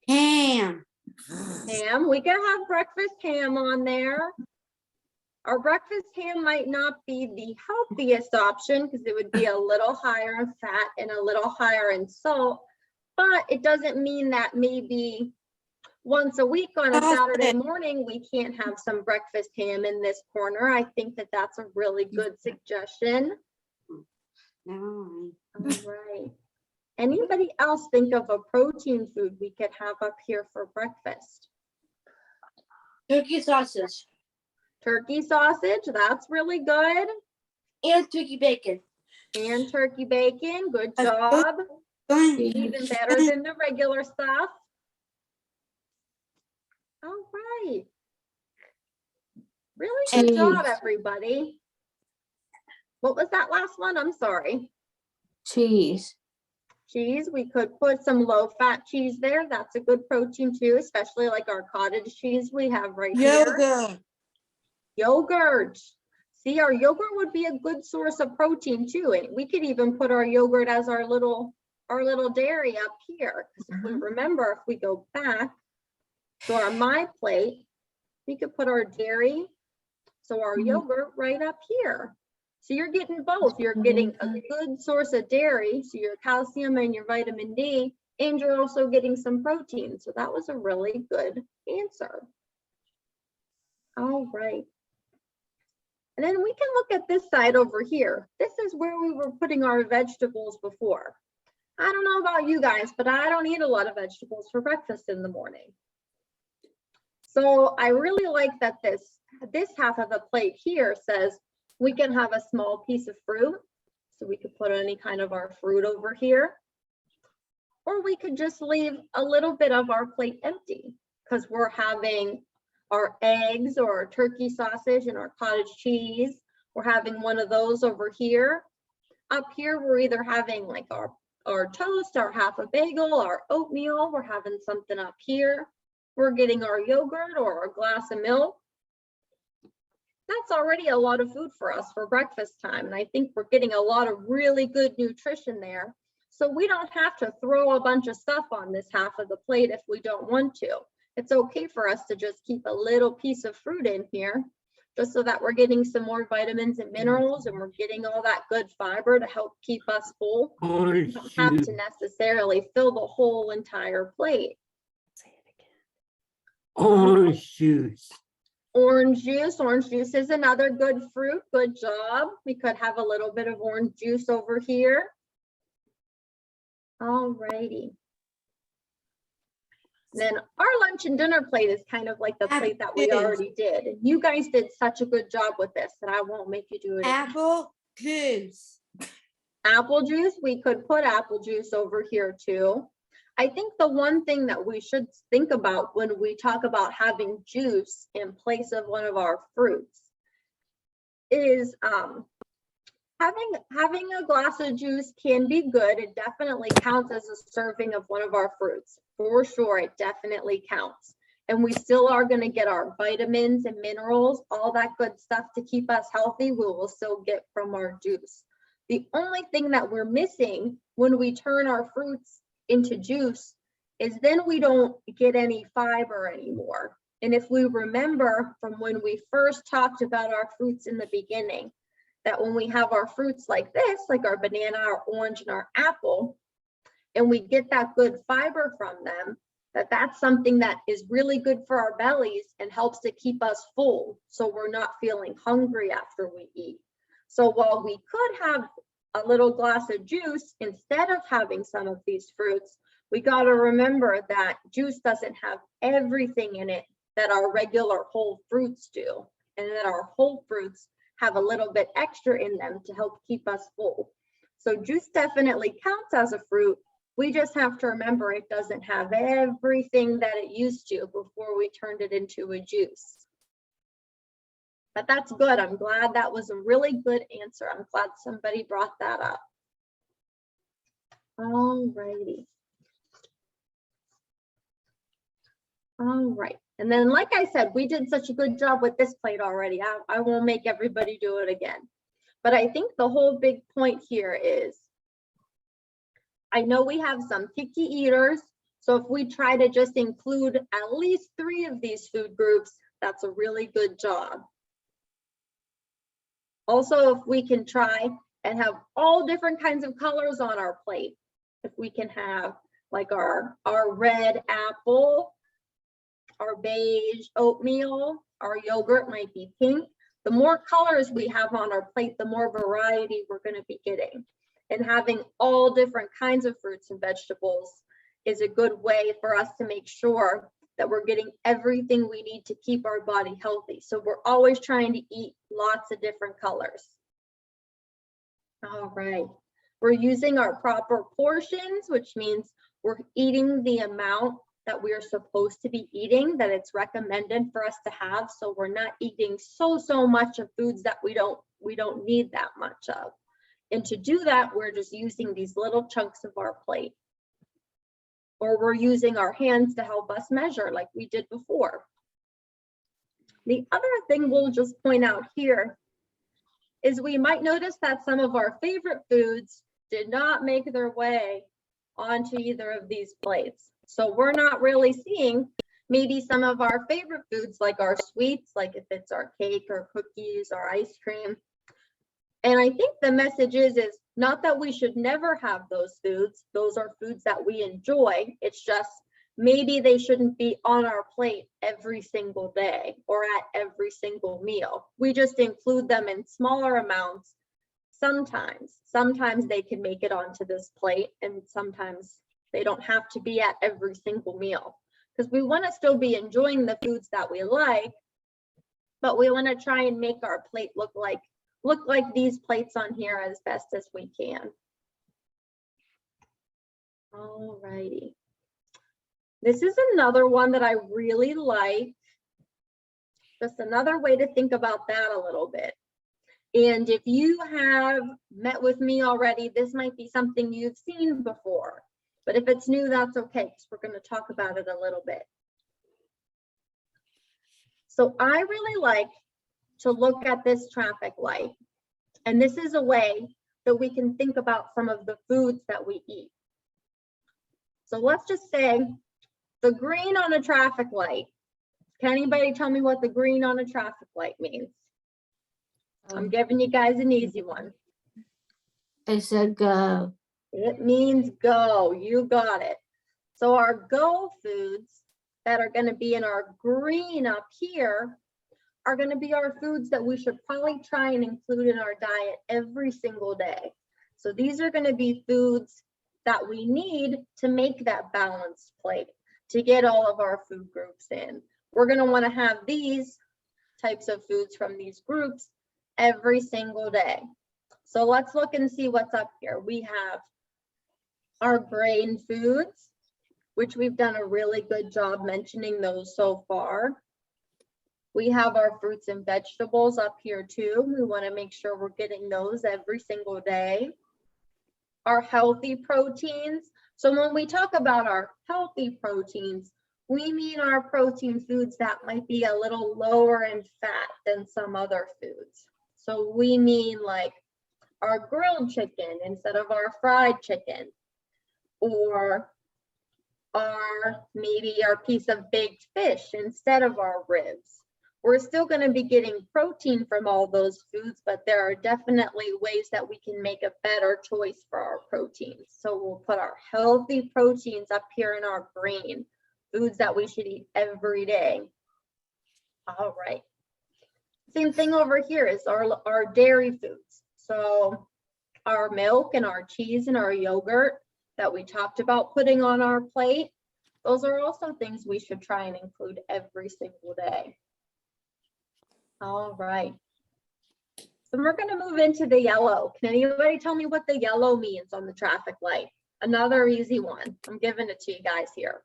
Ham. Ham, we can have breakfast ham on there. Our breakfast ham might not be the healthiest option because it would be a little higher in fat and a little higher in salt, but it doesn't mean that maybe once a week on a Saturday morning, we can't have some breakfast ham in this corner. I think that that's a really good suggestion. No. All right. Anybody else think of a protein food we could have up here for breakfast? Turkey sausage. Turkey sausage, that's really good. And turkey bacon. And turkey bacon, good That's job. good. Even better than the regular stuff. All right. Really good job, Cheese. everybody. What was that last one? I'm sorry. Cheese. Cheese, we could put some low-fat cheese there. That's a good protein too, especially like our cottage cheese we have right here. Yogurt. Yogurt. See, our yogurt would be a good source of protein too. And we could even put our yogurt as our little dairy up here. Because if we remember, if we go back to our My Plate, we could put our dairy, so our yogurt right up here. So you're getting both. You're getting a good source of dairy, so your calcium and your vitamin D, and you're also getting some protein. So that was a really good answer. All right. And then we can look at this side over here. This is where we were putting our vegetables before. I don't know about you guys, but I don't eat a lot of vegetables for breakfast in the morning. So I really like that this half of the plate here says we can have a small piece of fruit. So we could put any kind of our fruit over here. Or we could just leave a little bit of our plate empty because we're having our eggs or our turkey sausage and our cottage cheese. We're having one of those over here. Up here, we're either having like our toast, our half a bagel, our oatmeal. We're having something up here. We're getting our yogurt or our glass of milk. That's already a lot of food for us for breakfast time. And I think we're getting a lot of really good nutrition there. So we don't have to throw a bunch of stuff on this half of the plate if we don't want to. It's okay for us to just keep a little piece of fruit in here, just so that we're getting some more vitamins and minerals and we're getting all that good fiber to help keep us full. We don't have to necessarily fill the whole entire plate. Orange juice. Orange juice is another good fruit. Good job. We could have a little bit of orange juice over here. All righty. Then our lunch and dinner plate is kind of like the plate that we already did. And you guys did such a good job with this that I won't make you do it again. Apple juice. Apple juice, we could put apple juice over here too. I think the one thing that we should think about when we talk about having juice in place of one of our fruits is having a glass of juice can be good. It definitely counts as a serving of one of our fruits. For sure, it definitely counts. And we still are going to get our vitamins and minerals, all that good stuff to keep us healthy, we will still get from our juice. The only thing that we're missing when we turn our fruits into juice is then we don't get any fiber anymore. And if we remember from when we first talked about our fruits in the beginning, that when we have our fruits like this, like our banana, our orange, and our apple, and we get that good fiber from them, that's something that is really good for our bellies and helps to keep us full, so we're not feeling hungry after we eat. So while we could have a little glass of juice instead of having some of these fruits, we got to remember that juice doesn't have everything in it that our regular whole fruits do, and that our whole fruits have a little bit extra in them to help keep us full. So juice definitely counts as a fruit. We just have to remember it doesn't have everything that it used to before we turned it into a juice. But that's good. I'm glad that was a really good answer. I'm glad somebody brought that up. All righty. All right. And then, like I said, we did such a good job with this plate already. I won't make everybody do it again. But I think the whole big point here is, I know we have some picky eaters. So if we try to just include at least 3 of these food groups, that's a really good job. Also, if we can try and have all different kinds of colors on our plate, if we can have like our red apple, our beige oatmeal, our yogurt might be pink. The more colors we have on our plate, the more variety we're going to be getting. And having all different kinds of fruits and vegetables is a good way for us to make sure that we're getting everything we need to keep our body healthy. So we're always trying to eat lots of different colors. All right. We're using our proper portions, which means we're eating the amount that we're supposed to be eating, that it's recommended for us to have. So we're not eating so much of foods that we don't need that much of. And to do that, we're just using these little chunks of our plate. Or we're using our hands to help us measure like we did before. The other thing we'll just point out here is we might notice that some of our favorite foods did not make their way onto either of these plates. So we're not really seeing maybe some of our favorite foods like our sweets, like if it's our cake or cookies or ice cream. And I think the message is not that we should never have those foods. Those are foods that we enjoy. It's just maybe they shouldn't be on our plate every single day or at every single meal. We just include them in smaller amounts sometimes. Sometimes they can make it onto this plate, and sometimes they don't have to be at every single meal, because we want to still be enjoying the foods that we like, but we want to try and make our plate look like these plates on here as best as we can. All righty. This is another one that I really like. Just another way to think about that a little bit. And if you have met with me already, this might be something you've seen before. But if it's new, that's okay, because we're going to talk about it a little bit. So I really like to look at this traffic light. And this is a way that we can think about some of the foods that we eat. So let's just say the green on a traffic light. Can anybody tell me what the green on a traffic light means? I'm giving you guys an easy one. It's a go. It means go. You got it. So our go foods that are going to be in our green up here are going to be our foods that we should probably try and include in our diet every single day. So these are going to be foods that we need to make that balanced plate, to get all of our food groups in. We're going to want to have these types of foods from these groups every single day. So let's look and see what's up here. We have our grain foods, which we've done a really good job mentioning those so far. We have our fruits and vegetables up here too. We want to make sure we're getting those every single day. Our healthy proteins. So when we talk about our healthy proteins, we mean our protein foods that might be a little lower in fat than some other foods. So we mean like our grilled chicken instead of our fried chicken, or maybe our piece of baked fish instead of our ribs. We're still going to be getting protein from all those foods, but there are definitely ways that we can make a better choice for our proteins. So we'll put our healthy proteins up here in our green, foods that we should eat every day. All right. Same thing over here is our dairy foods. So our milk and our cheese and our yogurt that we talked about putting on our plate, those are also things we should try and include every single day. All right. So we're going to move into the yellow. Can anybody tell me what the yellow means on the traffic light? Another easy one. I'm giving it to you guys here.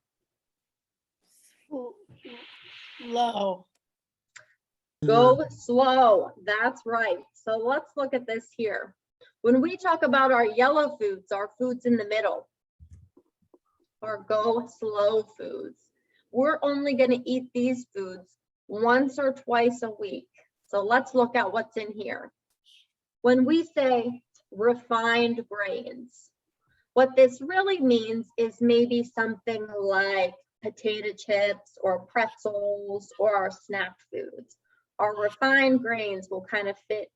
Low. Go slow. That's right. So let's look at this here. When we talk about our yellow foods, our foods in the middle, or go slow foods, we're only going to eat these foods once or twice a week. So let's look at what's in here. When we say refined grains, what this really means is maybe something like potato chips or pretzels or our snack foods. Our refined grains will kind of fit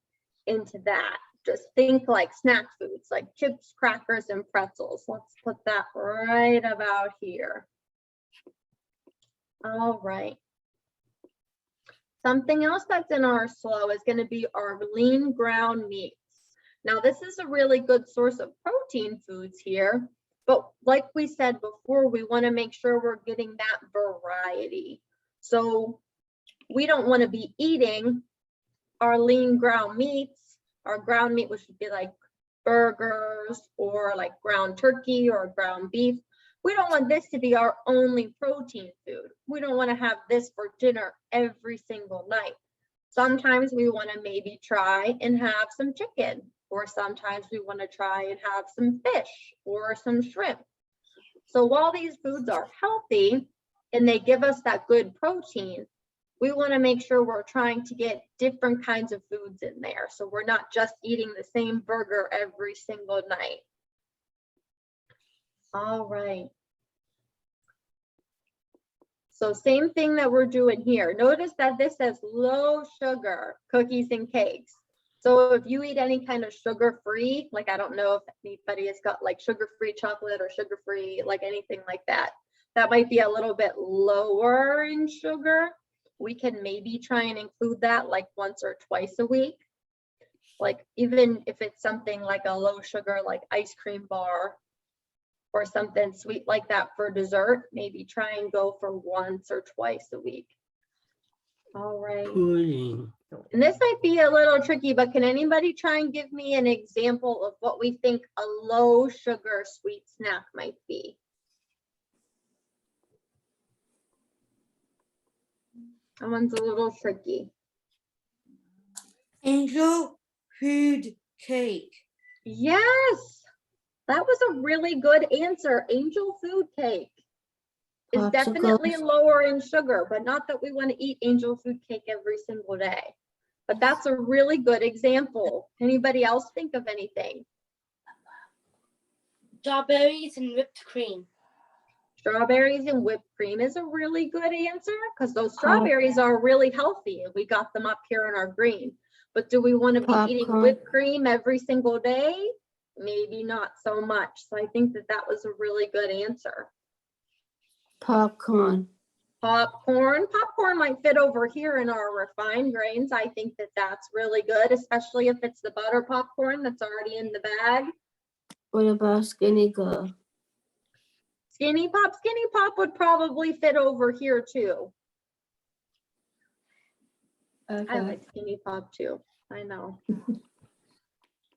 into that. Just think like snack foods, like chips, crackers, and pretzels. Let's put that right about here. All right. Something else that's in our slow is going to be our lean ground meats. Now, this is a really good source of protein foods here, but like we said before, we want to make sure we're getting that variety. So we don't want to be eating our lean ground meats. Our ground meat, which would be like burgers or like ground turkey or ground beef. We don't want this to be our only protein food. We don't want to have this for dinner every single night. Sometimes we want to maybe try and have some chicken, or sometimes we want to try and have some fish or some shrimp. So while these foods are healthy and they give us that good protein, we want to make sure we're trying to get different kinds of foods in there. So we're not just eating the same burger every single night. All right. So same thing that we're doing here. Notice that this says low sugar cookies and cakes. So if you eat any kind of sugar-free, like I don't know if anybody has got like sugar-free chocolate or sugar-free, like anything like that, that might be a little bit lower in sugar. We can maybe try and include that like once or twice a week. Like even if it's something like a low sugar, like ice cream bar or something sweet like that for dessert, maybe try and go for once or twice a week. All right. Pudding. And this might be a little tricky, but can anybody try and give me an example of what we think a low sugar sweet snack might be? That one's a little tricky. Angel food cake. Yes, that was a really good answer. Angel food cake is Popsicles. definitely lower in sugar, but not that we want to eat angel food cake every single day. But that's a really good example. Anybody else think of anything? Strawberries and whipped cream. Strawberries and whipped cream is a really good answer because those strawberries are really healthy and we got them up here in our green. But do we want to be eating Popcorn. whipped cream every single day? Maybe not so much. So I think that that was a really good answer. Popcorn. Popcorn. Popcorn might fit over here in our refined grains. I think that that's really good, especially if it's the butter popcorn that's already in the bag. What about Skinny Girl? Skinny Pop would probably fit over here too. I Okay. like Skinny Pop too. I know.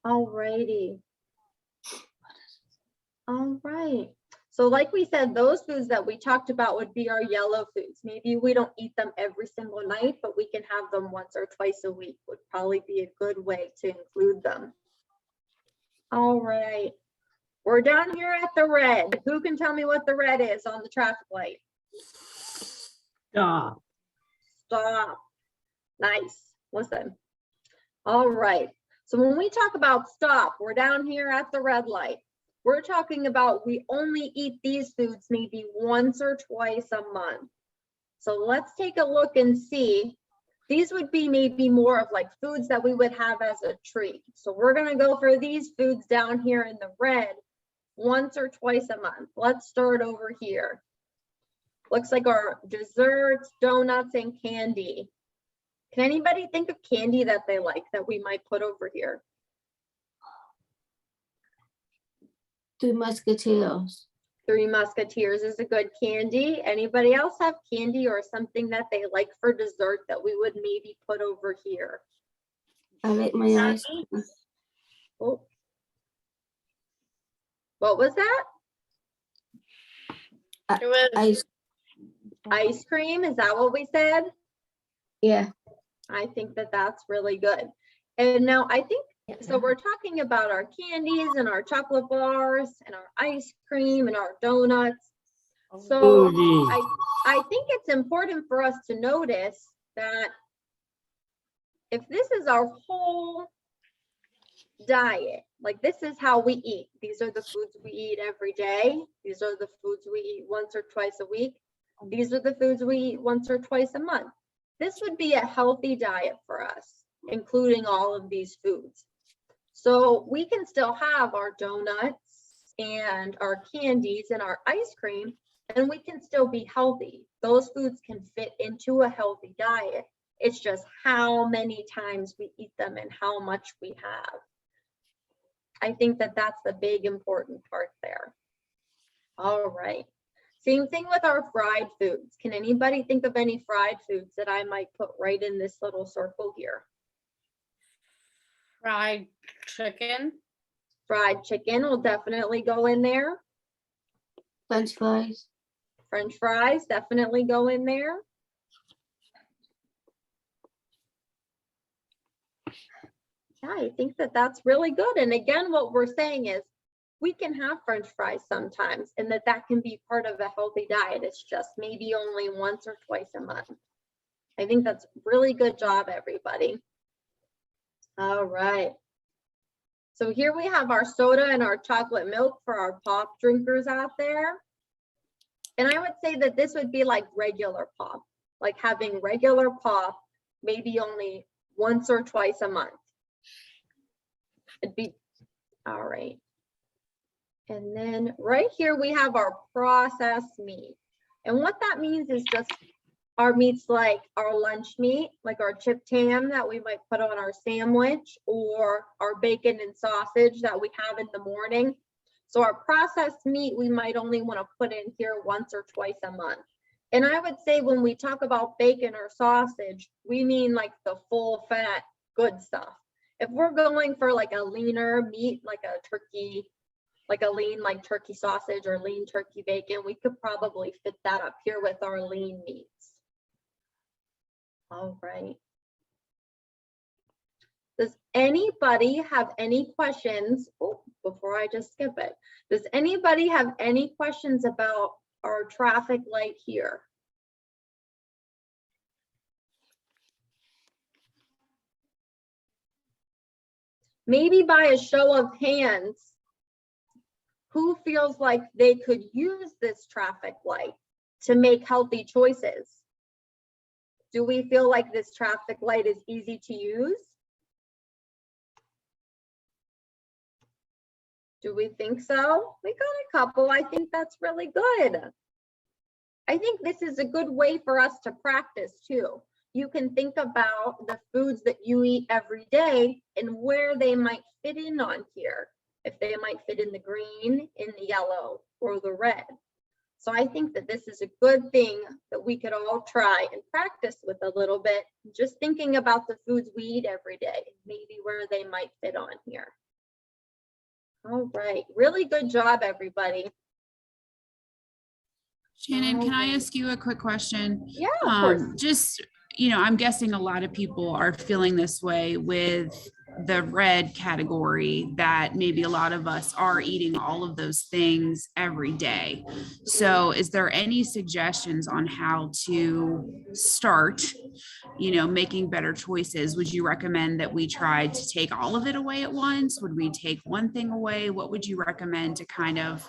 All righty. All right. So like we said, those foods that we talked about would be our yellow foods. Maybe we don't eat them every single night, but we can have them once or twice a week would probably be a good way to include them. All right. We're down here at the red. Who can tell me what the red is on the traffic light? Stop. Stop. Nice. Listen. All right. So when we talk about stop, we're down here at the red light. We're talking about we only eat these foods maybe once or twice a month. So let's take a look and see. These would be maybe more of like foods that we would have as a treat. So we're gonna go for these foods down here in the red once or twice a month. Let's start over here. Looks like our desserts, donuts, and candy. Can anybody think of candy that they like that we might put over here? Three Musketeers. Three Musketeers is a good candy. Anybody else have candy or something that they like for dessert that we would maybe put over here? I like my ice cream. Oh. What was that? It was Ice, Ice cream, is that what we said? yeah. I think that that's really good. And now I think, so we're talking about our candies and our chocolate bars and our ice cream and our donuts. So Foodie. I think it's important for us to notice that if this is our whole diet, like this is how we eat. These are the foods we eat every day. These are the foods we eat once or twice a week. These are the foods we eat once or twice a month. This would be a healthy diet for us, including all of these foods. So we can still have our donuts and our candies and our ice cream, and we can still be healthy. Those foods can fit into a healthy diet. It's just how many times we eat them and how much we have. I think that that's the big important part there. All right. Same thing with our fried foods. Can anybody think of any fried foods that I might put right in this little circle here? fried chicken. Fried chicken will definitely go in there. French fries. French fries definitely go in there. Yeah, I think that that's really good. And again, what we're saying is we can have French fries sometimes, and that can be part of a healthy diet. It's just maybe only once or twice a month. I think that's really good job, everybody. All right. So here we have our soda and our chocolate milk for our pop drinkers out there. And I would say that this would be like regular pop, like having regular pop, maybe only once or twice a month. It'd be, all right. And then right here we have our processed meat. And what that means is just our meats like our lunch meat, like our chipped ham that we might put on our sandwich, or our bacon and sausage that we have in the morning. So our processed meat, we might only want to put in here once or twice a month. And I would say when we talk about bacon or sausage, we mean like the full fat, good stuff. If we're going for like a leaner meat, like a turkey, like a lean, like turkey sausage or lean turkey bacon, we could probably fit that up here with our lean meats. All right. Does anybody have any questions? Oh, before I just skip it, does anybody have any questions about our traffic light here? Maybe by a show of hands, who feels like they could use this traffic light to make healthy choices? Do we feel like this traffic light is easy to use? Do we think so? We got a couple. I think that's really good. I think this is a good way for us to practice too. You can think about the foods that you eat every day and where they might fit in on here. If they might fit in the green, in the yellow, or the red. So I think that this is a good thing that we could all try and practice with a little bit, just thinking about the foods we eat every day, maybe where they might fit on here. All right, really good job, everybody. Shannon, can I ask you a quick question? Yeah, of course. Just, I'm guessing a lot of people are feeling this way with the red category, that maybe a lot of us are eating all of those things every day. So is there any suggestions on how to start, making better choices, would you recommend that we try to take all of it away at once? Would we take one thing away? What would you recommend to kind of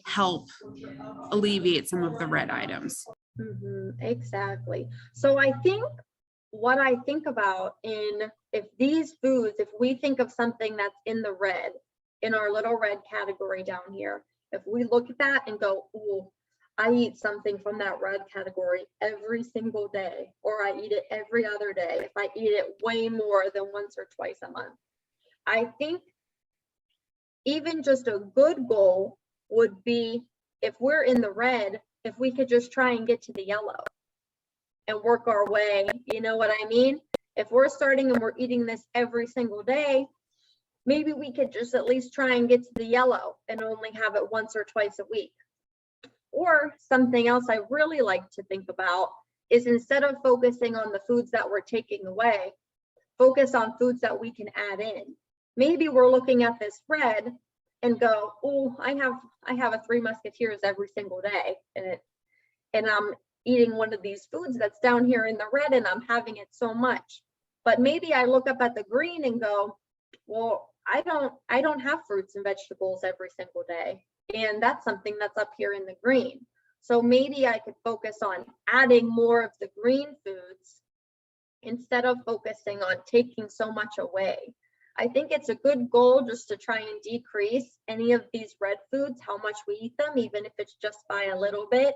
help alleviate some of the red items? Exactly. So I think what I think about if these foods, if we think of something that's in the red, in our little red category down here, if we look at that and go, oh, I eat something from that red category every single day, or I eat it every other day, if I eat it way more than once or twice a month, I think even just a good goal would be, if we're in the red, if we could just try and get to the yellow and work our way, you know what I mean? If we're starting and we're eating this every single day, maybe we could just at least try and get to the yellow and only have it once or twice a week. Or something else I really like to think about is, instead of focusing on the foods that we're taking away, focus on foods that we can add in. Maybe we're looking at this red and go, oh, I have a Three Musketeers every single day, and I'm eating one of these foods that's down here in the red, and I'm having it so much. But maybe I look up at the green and go, well, I don't have fruits and vegetables every single day, and that's something that's up here in the green. So maybe I could focus on adding more of the green foods instead of focusing on taking so much away. I think it's a good goal just to try and decrease any of these red foods, how much we eat them, even if it's just by a little bit,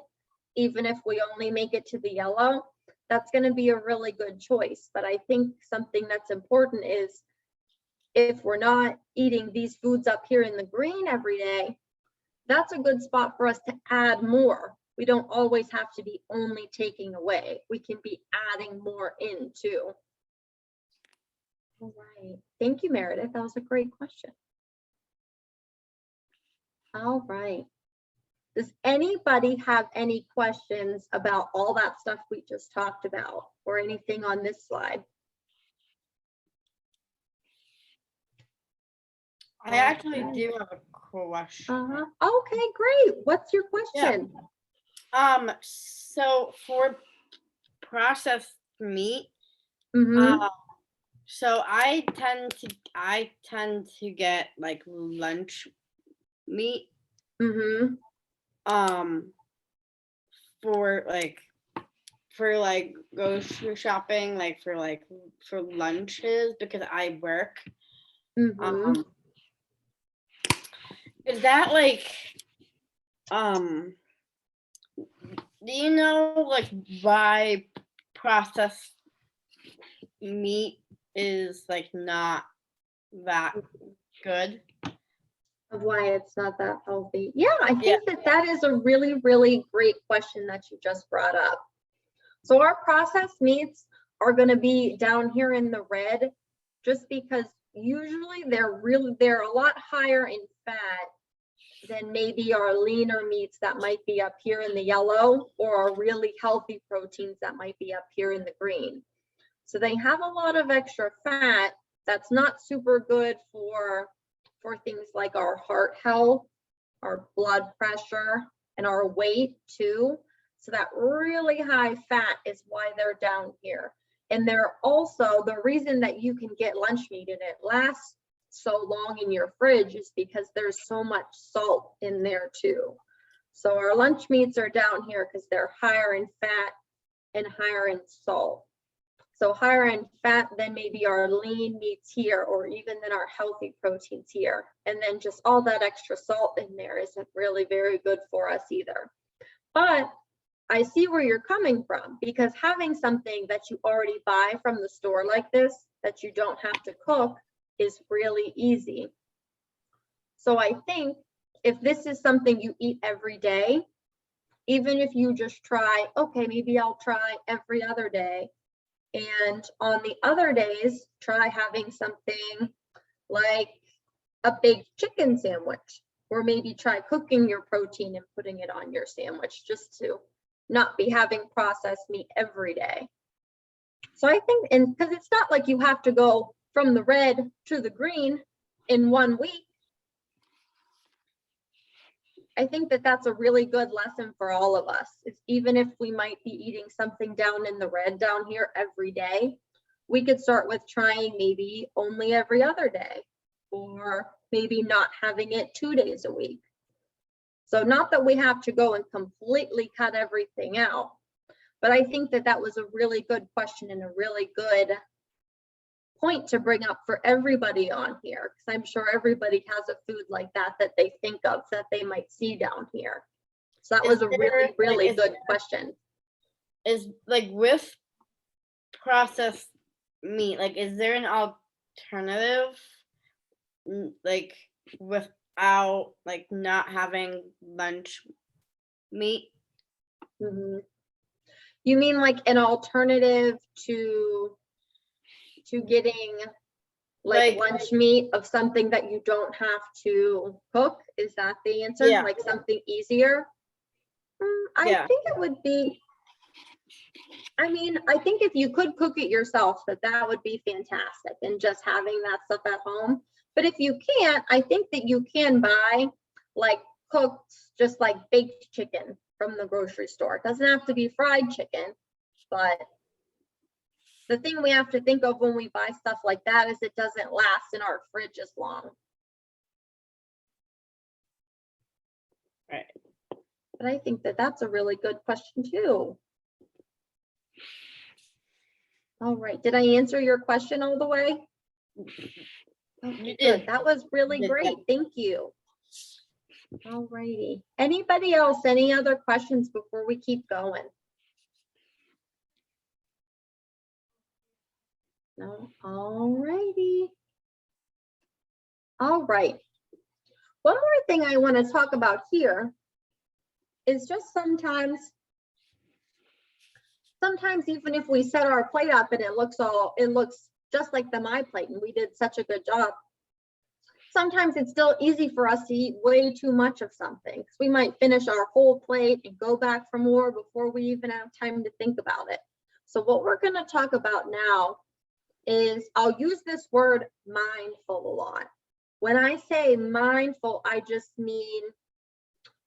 even if we only make it to the yellow. That's going to be a really good choice. But I think something that's important is, if we're not eating these foods up here in the green every day, that's a good spot for us to add more. We don't always have to be only taking away. We can be adding more in too. All right. Thank you, Meredith. That was a great question. All right. Does anybody have any questions about all that stuff we just talked about, or anything on this slide? I actually do have a question. Okay, great. What's your question? So for processed meat, Mhm. so I tend to get like lunch meat, Mhm. for like grocery shopping, like for lunches, because I work. Mhm. Is that like, do you know like why processed meat is like not that good? Of why it's not that healthy. Yeah, I think that is a really, really great question that you just brought up. So our processed meats are going to be down here in the red, just because usually they're a lot higher in fat than maybe our leaner meats that might be up here in the yellow, or our really healthy proteins that might be up here in the green. So they have a lot of extra fat that's not super good for things like our heart health, our blood pressure, and our weight too. So that really high fat is why they're down here. And they're also, the reason that you can get lunch meat and it lasts so long in your fridge is because there's so much salt in there too. So our lunch meats are down here because they're higher in fat and higher in salt. So higher in fat than maybe our lean meats here, or even than our healthy proteins here. And then just all that extra salt in there isn't really very good for us either. But I see where you're coming from, because having something that you already buy from the store like this, that you don't have to cook, is really easy. So I think if this is something you eat every day, even if you just try, okay, maybe I'll try every other day. And on the other days, try having something like a baked chicken sandwich, or maybe try cooking your protein and putting it on your sandwich, just to not be having processed meat every day. So I think, and because it's not like you have to go from the red to the green in 1 week. I think that that's a really good lesson for all of us. Is even if we might be eating something down in the red down here every day, we could start with trying maybe only every other day, or maybe not having it 2 days a week. So not that we have to go and completely cut everything out, but I think that that was a really good question and a really good point to bring up for everybody on here, because I'm sure everybody has a food like that that they think of that they might see down here. So that was a really, really good question. Is like with processed meat, like is there an alternative, like without like not having lunch meat? Mhm. You mean like an alternative to getting like lunch meat of something that you don't have to cook? Is that the answer? Yeah. Like something easier? I think it would be, I mean, I think if you could cook it yourself, that would be fantastic, and just having that stuff at home. But if you can't, I think that you can buy like cooked, just like baked chicken from the grocery store. It doesn't have to be fried chicken, but the thing we have to think of when we buy stuff like that is it doesn't last in our fridge as long. Right. But I think that that's a really good question too. All right, did I answer your question all the way? You Good, did. that was really You did, great, thank you. All righty, anybody else, any other questions before we keep going? No, all righty. All right. One more thing I want to talk about here is just sometimes even if we set our plate up and it looks just like the My Plate and we did such a good job, sometimes it's still easy for us to eat way too much of something, because we might finish our whole plate and go back for more before we even have time to think about it. So what we're going to talk about now is, I'll use this word mindful a lot. When I say mindful, I just mean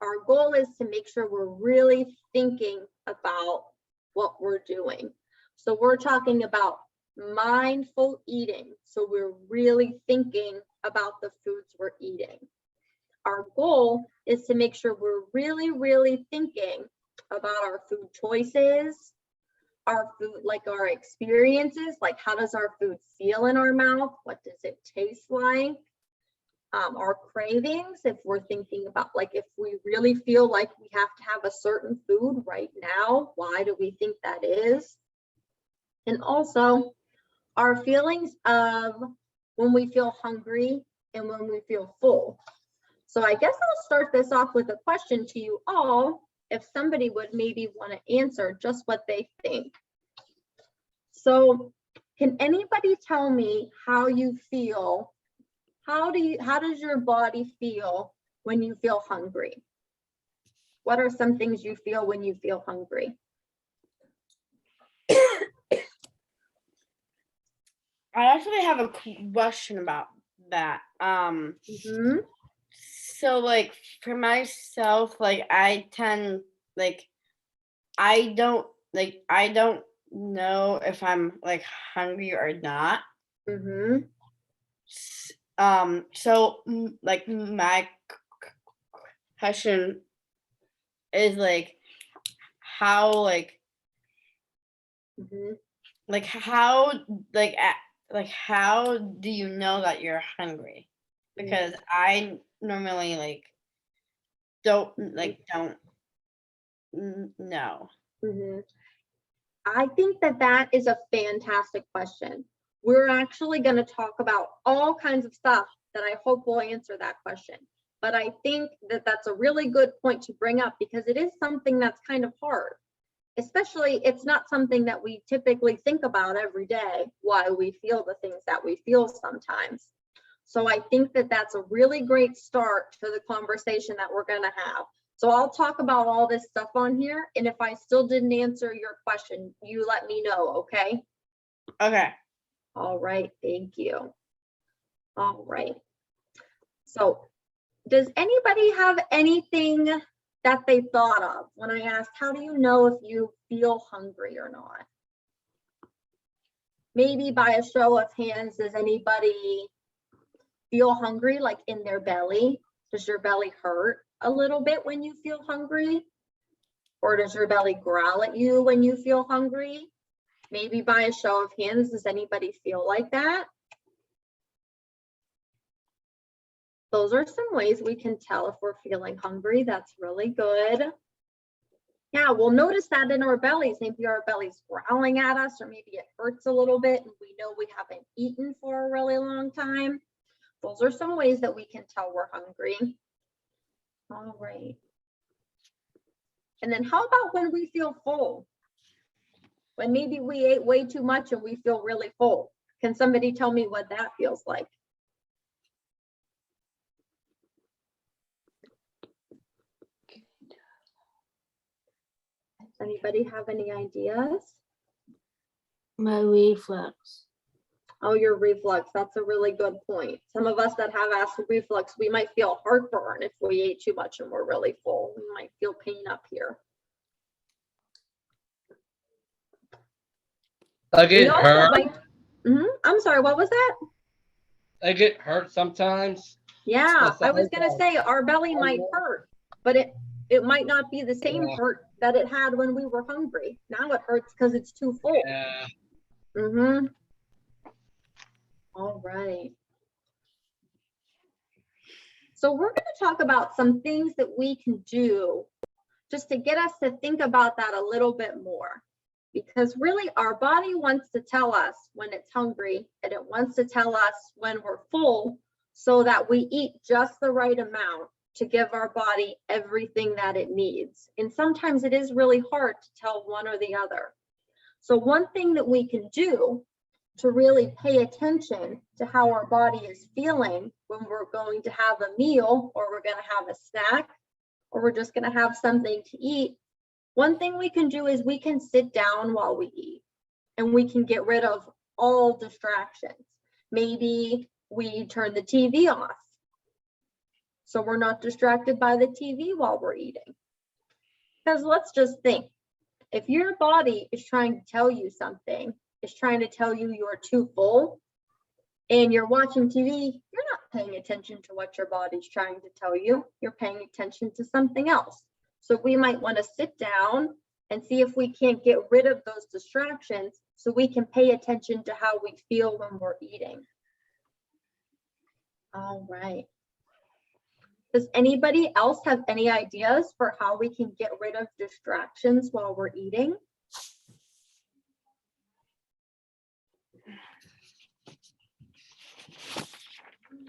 our goal is to make sure we're really thinking about what we're doing. So we're talking about mindful eating. So we're really thinking about the foods we're eating. Our goal is to make sure we're really, really thinking about our food choices, our food, like our experiences, like how does our food feel in our mouth? What does it taste like? Our cravings, if we're thinking about like, if we really feel like we have to have a certain food right now, why do we think that is? And also our feelings of when we feel hungry and when we feel full. So I guess I'll start this off with a question to you all, if somebody would maybe want to answer just what they think. So can anybody tell me how you feel? How does your body feel when you feel hungry? What are some things you feel when you feel hungry? I actually have a question about that. So like for myself, like I tend like I don't know if I'm like hungry or not. So like my question is like how how do you know that you're hungry? Because I normally like don't know. I think that is a fantastic question. We're actually going to talk about all kinds of stuff that I hope will answer that question. But I think that that's a really good point to bring up, because it is something that's kind of hard. Especially, it's not something that we typically think about every day, why we feel the things that we feel sometimes. So I think that that's a really great start to the conversation that we're going to have. So I'll talk about all this stuff on here, and if I still didn't answer your question, you let me know, okay? Okay. All right, thank you. All right. So Does anybody have anything that they thought of when I asked, how do you know if you feel hungry or not? Maybe by a show of hands, does anybody feel hungry, like in their belly? Does your belly hurt a little bit when you feel hungry? Or does your belly growl at you when you feel hungry? Maybe by a show of hands, does anybody feel like that? Those are some ways we can tell if we're feeling hungry. That's really good. Yeah, we'll notice that in our bellies. Maybe our belly's growling at us, or maybe it hurts a little bit and we know we haven't eaten for a really long time. Those are some ways that we can tell we're hungry. All right. And then how about when we feel full? When maybe we ate way too much and we feel really full. Can somebody tell me what that feels like? Does anybody have any ideas? My reflux. Oh, your reflux. That's a really good point. Some of us that have acid reflux, we might feel heartburn if we ate too much and we're really full. We might feel pain up here. I get hurt. I'm sorry, what was that? I get hurt sometimes. Yeah, I was gonna say our belly might hurt, but it might not be the same hurt that it had when we were hungry. Now it hurts because it's too full. Yeah. All right. So we're going to talk about some things that we can do just to get us to think about that a little bit more. Because really our body wants to tell us when it's hungry, and it wants to tell us when we're full, so that we eat just the right amount to give our body everything that it needs. And sometimes it is really hard to tell one or the other. So one thing that we can do to really pay attention to how our body is feeling when we're going to have a meal, or we're going to have a snack, or we're just going to have something to eat, one thing we can do is we can sit down while we eat, and we can get rid of all distractions. Maybe we turn the TV off, so we're not distracted by the TV while we're eating. Because let's just think, if your body is trying to tell you something, is trying to tell you you're too full, and you're watching TV, you're not paying attention to what your body's trying to tell you. You're paying attention to something else. So we might want to sit down and see if we can't get rid of those distractions so we can pay attention to how we feel when we're eating. All right. Does anybody else have any ideas for how we can get rid of distractions while we're eating?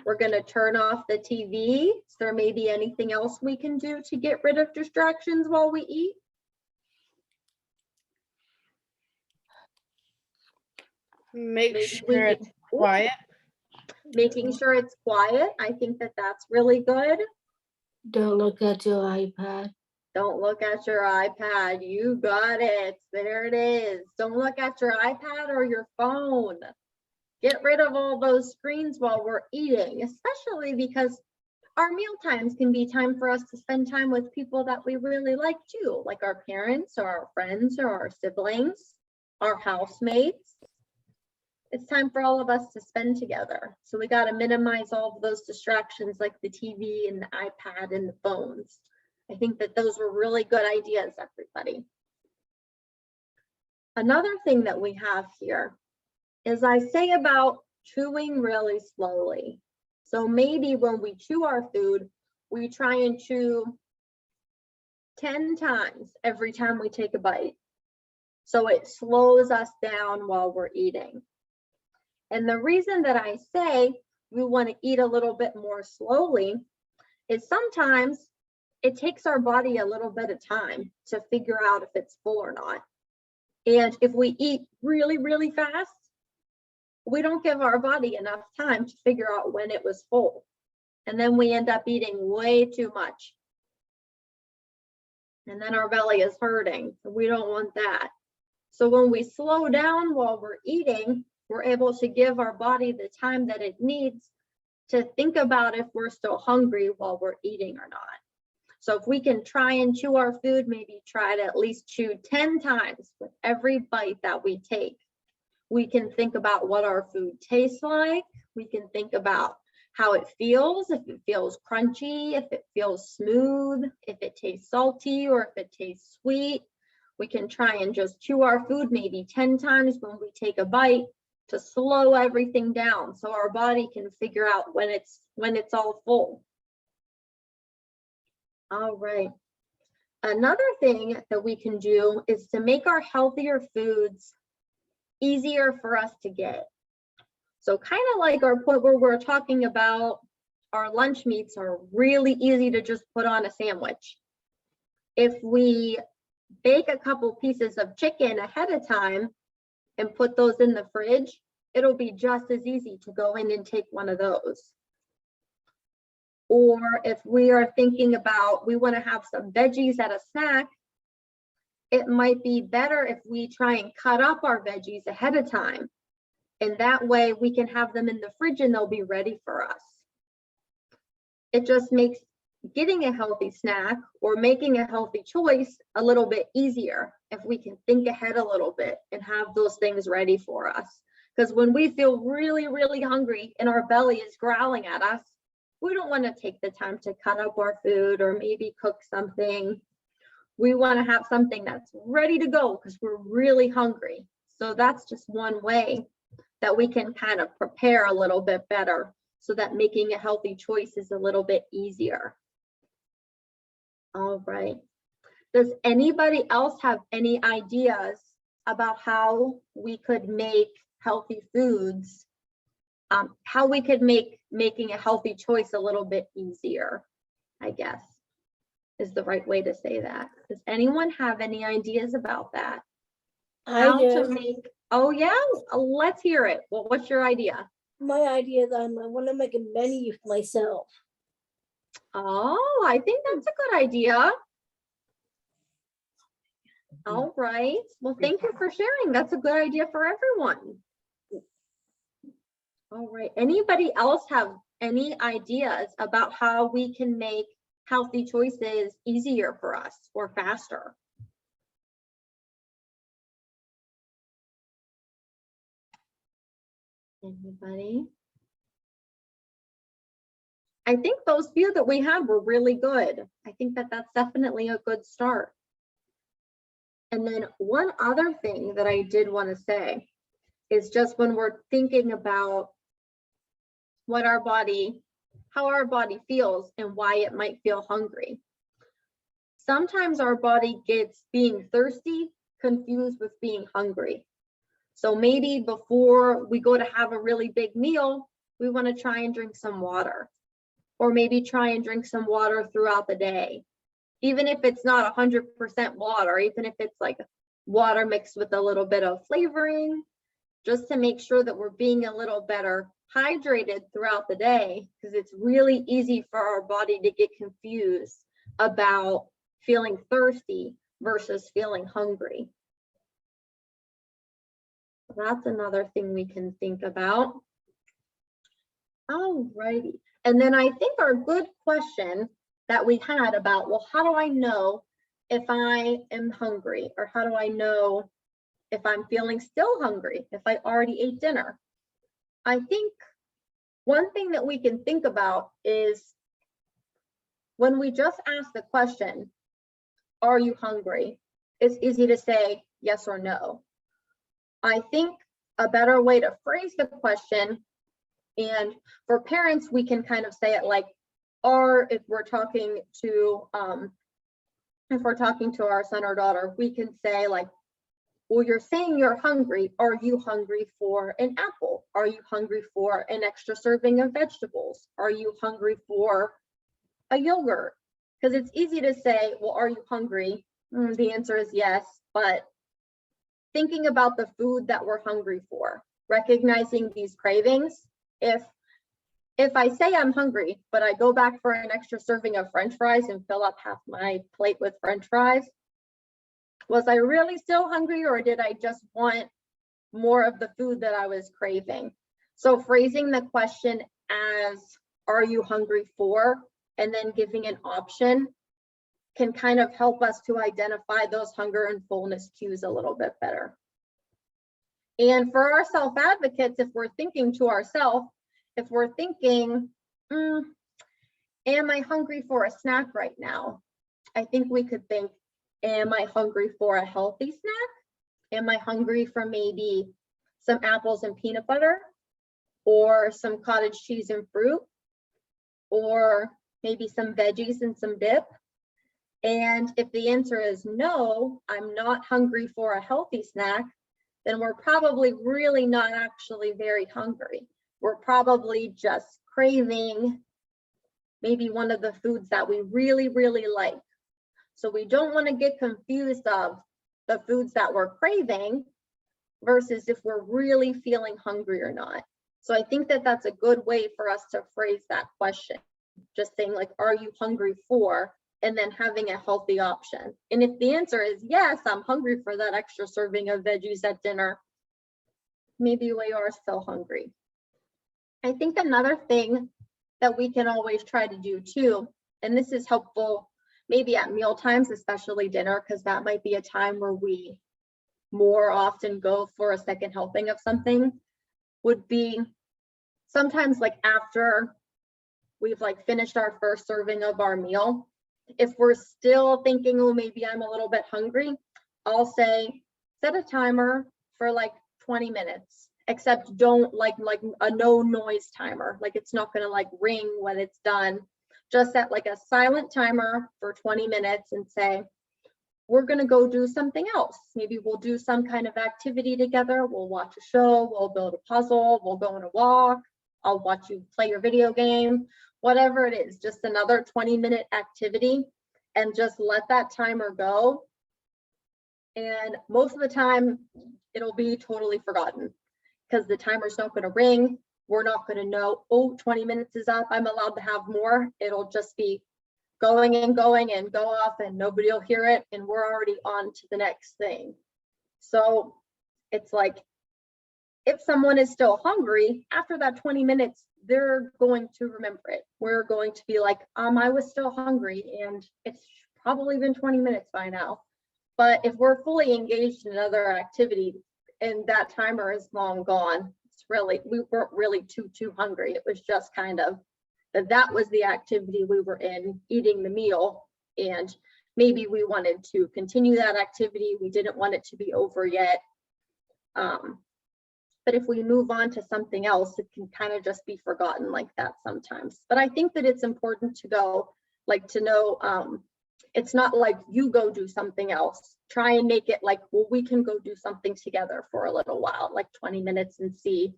We're going to turn off the TV. Is there maybe anything else we can do to get rid of distractions while we eat? Make sure it's quiet. Making sure it's quiet. I think that that's really good. Don't look at your iPad. Don't look at your iPad. You got it. There it is. Don't look at your iPad or your phone. Get rid of all those screens while we're eating, especially because our meal times can be time for us to spend time with people that we really like too, like our parents or our friends or our siblings, our housemates. It's time for all of us to spend together. So we got to minimize all of those distractions like the TV and the iPad and the phones. I think that those were really good ideas, everybody. Another thing that we have here is I say about chewing really slowly. So maybe when we chew our food, we try and chew 10 times every time we take a bite. So it slows us down while we're eating. And the reason that I say we want to eat a little bit more slowly is sometimes it takes our body a little bit of time to figure out if it's full or not. And if we eat really, really fast, we don't give our body enough time to figure out when it was full. And then we end up eating way too much. And then our belly is hurting. We don't want that. So when we slow down while we're eating, we're able to give our body the time that it needs to think about if we're still hungry while we're eating or not. So if we can try and chew our food, maybe try to at least chew 10 times with every bite that we take. We can think about what our food tastes like. We can think about how it feels, if it feels crunchy, if it feels smooth, if it tastes salty, or if it tastes sweet. We can try and just chew our food maybe 10 times when we take a bite to slow everything down so our body can figure out when it's all full. All right. Another thing that we can do is to make our healthier foods easier for us to get. So kind of like our point where we're talking about our lunch meats are really easy to just put on a sandwich. If we bake a couple pieces of chicken ahead of time and put those in the fridge, it'll be just as easy to go in and take one of those. Or if we are thinking about, we want to have some veggies at a snack, it might be better if we try and cut up our veggies ahead of time. And that way we can have them in the fridge and they'll be ready for us. It just makes getting a healthy snack or making a healthy choice a little bit easier if we can think ahead a little bit and have those things ready for us. Because when we feel really, really hungry and our belly is growling at us, we don't want to take the time to cut up our food or maybe cook something. We want to have something that's ready to go because we're really hungry. So that's just one way that we can kind of prepare a little bit better so that making a healthy choice is a little bit easier. All right. Does anybody else have any ideas about how we could make healthy foods, how we could make making a healthy choice a little bit easier, I guess, is the right way to say that. Does anyone have any ideas about that? How to make, oh yeah, let's hear it. Well, what's your idea? My idea is I want to make a menu for myself. Oh, I think that's a good idea. All right. Well, thank you for sharing. That's a good idea for everyone. All right. Anybody else have any ideas about how we can make healthy choices easier for us or faster? Anybody? I think those few that we had were really good. I think that that's definitely a good start. And then one other thing that I did want to say is just when we're thinking about what our body, how our body feels and why it might feel hungry. Sometimes our body gets being thirsty confused with being hungry. So maybe before we go to have a really big meal, we want to try and drink some water, or maybe try and drink some water throughout the day. Even if it's not 100% water, even if it's like water mixed with a little bit of flavoring, just to make sure that we're being a little better hydrated throughout the day, because it's really easy for our body to get confused about feeling thirsty versus feeling hungry. That's another thing we can think about. All righty. And then I think our good question that we had about, well, how do I know if I am hungry? Or how do I know if I'm feeling still hungry, if I already ate dinner? I think one thing that we can think about is when we just ask the question, are you hungry? It's easy to say yes or no. I think a better way to phrase the question, and for parents, we can kind of say it like, or if we're talking to our son or daughter, we can say like, well, you're saying you're hungry. Are you hungry for an apple? Are you hungry for an extra serving of vegetables? Are you hungry for a yogurt? Because it's easy to say, well, are you hungry? The answer is yes, but thinking about the food that we're hungry for, recognizing these cravings. If I say I'm hungry, but I go back for an extra serving of French fries and fill up half my plate with French fries, was I really still hungry, or did I just want more of the food that I was craving? So phrasing the question as "Are you hungry for?" and then giving an option can kind of help us to identify those hunger and fullness cues a little bit better. And for our self-advocates, if we're thinking to ourselves, if we're thinking, am I hungry for a snack right now? I think we could think, am I hungry for a healthy snack? Am I hungry for maybe some apples and peanut butter, or some cottage cheese and fruit, or maybe some veggies and some dip? And if the answer is no, I'm not hungry for a healthy snack, then we're probably really not actually very hungry. We're probably just craving maybe one of the foods that we really, really like. So we don't want to get confused of the foods that we're craving versus if we're really feeling hungry or not. So I think that that's a good way for us to phrase that question. Just saying like, are you hungry for? And then having a healthy option. And if the answer is yes, I'm hungry for that extra serving of veggies at dinner, maybe we are still hungry. I think another thing that we can always try to do too, and this is helpful maybe at meal times, especially dinner, because that might be a time where we more often go for a second helping of something, would be sometimes like after we've like finished our first serving of our meal, if we're still thinking, oh, maybe I'm a little bit hungry, I'll say, set a timer for like 20 minutes, except don't like a no noise timer. Like it's not gonna like ring when it's done. Just set like a silent timer for 20 minutes and say, we're gonna go do something else. Maybe we'll do some kind of activity together. We'll watch a show, we'll build a puzzle, we'll go on a walk. I'll watch you play your video game. Whatever it is, just another 20-minute activity, and just let that timer go. And most of the time it'll be totally forgotten because the timer's not going to ring. We're not going to know, oh, 20 minutes is up, I'm allowed to have more. It'll just be going and going and go off and nobody will hear it. And we're already on to the next thing. So it's like, if someone is still hungry after that 20 minutes, they're going to remember it. We're going to be like, I was still hungry and it's probably been 20 minutes by now. But if we're fully engaged in another activity and that timer is long gone, it's really, we weren't really too hungry. It was just kind of that was the activity we were in, eating the meal. And maybe we wanted to continue that activity. We didn't want it to be over yet. But if we move on to something else, it can kind of just be forgotten like that sometimes. But I think that it's important to go, like to know, it's not like you go do something else. Try and make it like, well, we can go do something together for a little while, like 20 minutes, and see